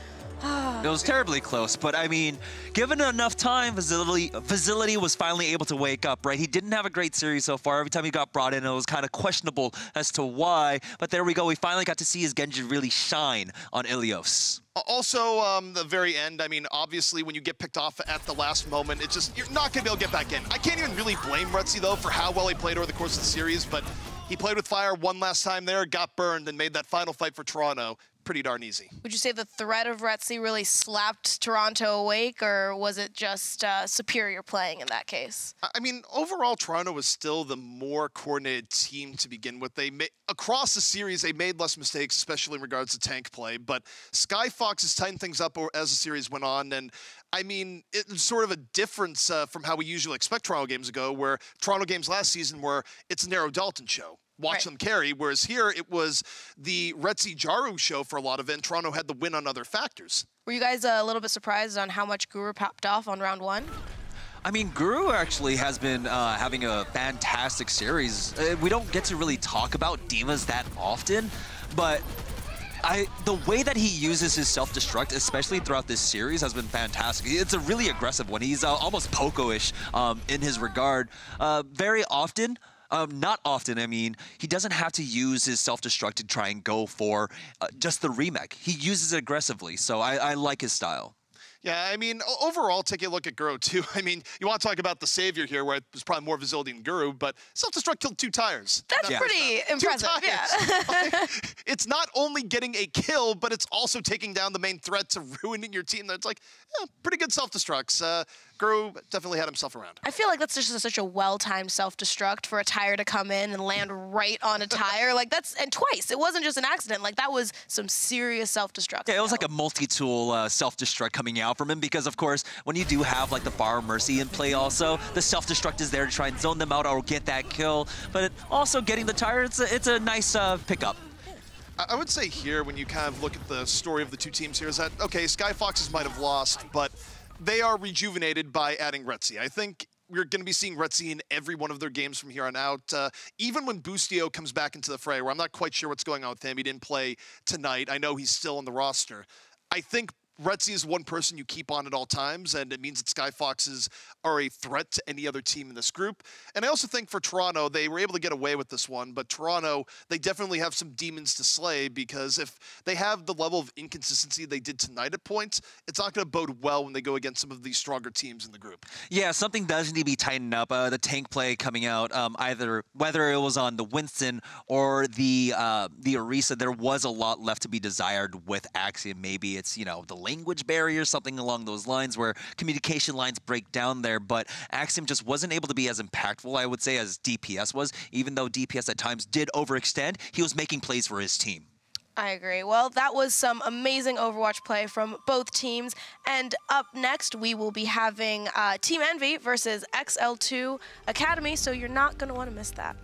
It was terribly close, but I mean, given enough time, Visility was finally able to wake up, right? He didn't have a great series so far. Every time he got brought in, it was kind of questionable as to why, but there we go. We finally got to see his Genji really shine on Ilios. Also, the very end, I mean, obviously, when you get picked off at the last moment, it's just, you're not going to be able to get back in. I can't even really blame Retzi, though, for how well he played over the course of the series, but he played with fire one last time there, got burned, and made that final fight for Toronto pretty darn easy. Would you say the threat of Retzi really slapped Toronto awake, or was it just superior playing in that case? I mean, overall, Toronto was still the more coordinated team to begin with. Across the series, they made less mistakes, especially in regards to tank play. But Skyfoxes tightened things up as the series went on. And I mean, it's sort of a difference from how we usually expect Toronto games to go, where Toronto games last season were it's a narrow Dalton show. Watch them carry, whereas here it was the Retzi Jaru show for a lot of it, and Toronto had the win on other factors. Were you guys a little bit surprised on how much Guru popped off on round 1? I mean, Guru actually has been having a fantastic series. We don't get to really talk about Divas that often, but the way that he uses his self-destruct, especially throughout this series, has been fantastic. It's a really aggressive one. He's almost Poco-ish in his regard. Very often, not often, I mean, he doesn't have to use his self-destruct to try and go for just the remake. He uses it aggressively, so I like his style. Yeah, I mean, overall, take a look at Guru, too. I mean, you want to talk about the savior here, where there's probably more visibility than Guru, but self-destruct killed 2 tires. That's pretty impressive, yeah. It's not only getting a kill, but it's also taking down the main threat to ruining your team. That's like, yeah, pretty good self-destructs. Guru definitely had himself around. I feel like that's just such a well-timed self-destruct for a tire to come in and land right on a tire. Like, and twice. It wasn't just an accident. Like, that was some serious self-destruct. Yeah, it was like a multi-tool self-destruct coming out from him because, of course, when you do have, like, the Bar Mercy in play also, the self-destruct is there to try and zone them out or get that kill. But also getting the tire, it's a nice pickup. I would say here, when you kind of look at the story of the two teams here, is that, okay, Skyfoxes might have lost, but they are rejuvenated by adding Retzi. I think we're going to be seeing Retzi in every one of their games from here on out. Even when Boostio comes back into the fray, where I'm not quite sure what's going on with him. He didn't play tonight. I know he's still on the roster. I think Retzi is one person you keep on at all times, and it means that Skyfoxes are a threat to any other team in this group. And I also think for Toronto, they were able to get away with this one, but Toronto, they definitely have some demons to slay, because if they have the level of inconsistency they did tonight at points, it's not going to bode well when they go against some of these stronger teams in the group. Yeah, something does need to be tightened up. The tank play coming out, either whether it was on the Winston or the Orisa, there was a lot left to be desired with Axiom. Maybe it's, you know, the language barrier, something along those lines where communication lines break down there, but Axiom just wasn't able to be as impactful, I would say, as DPS was. Even though DPS at times did overextend, he was making plays for his team. I agree. Well, that was some amazing Overwatch play from both teams. And up next, we will be having Team Envy versus XL2 Academy, so you're not going to want to miss that.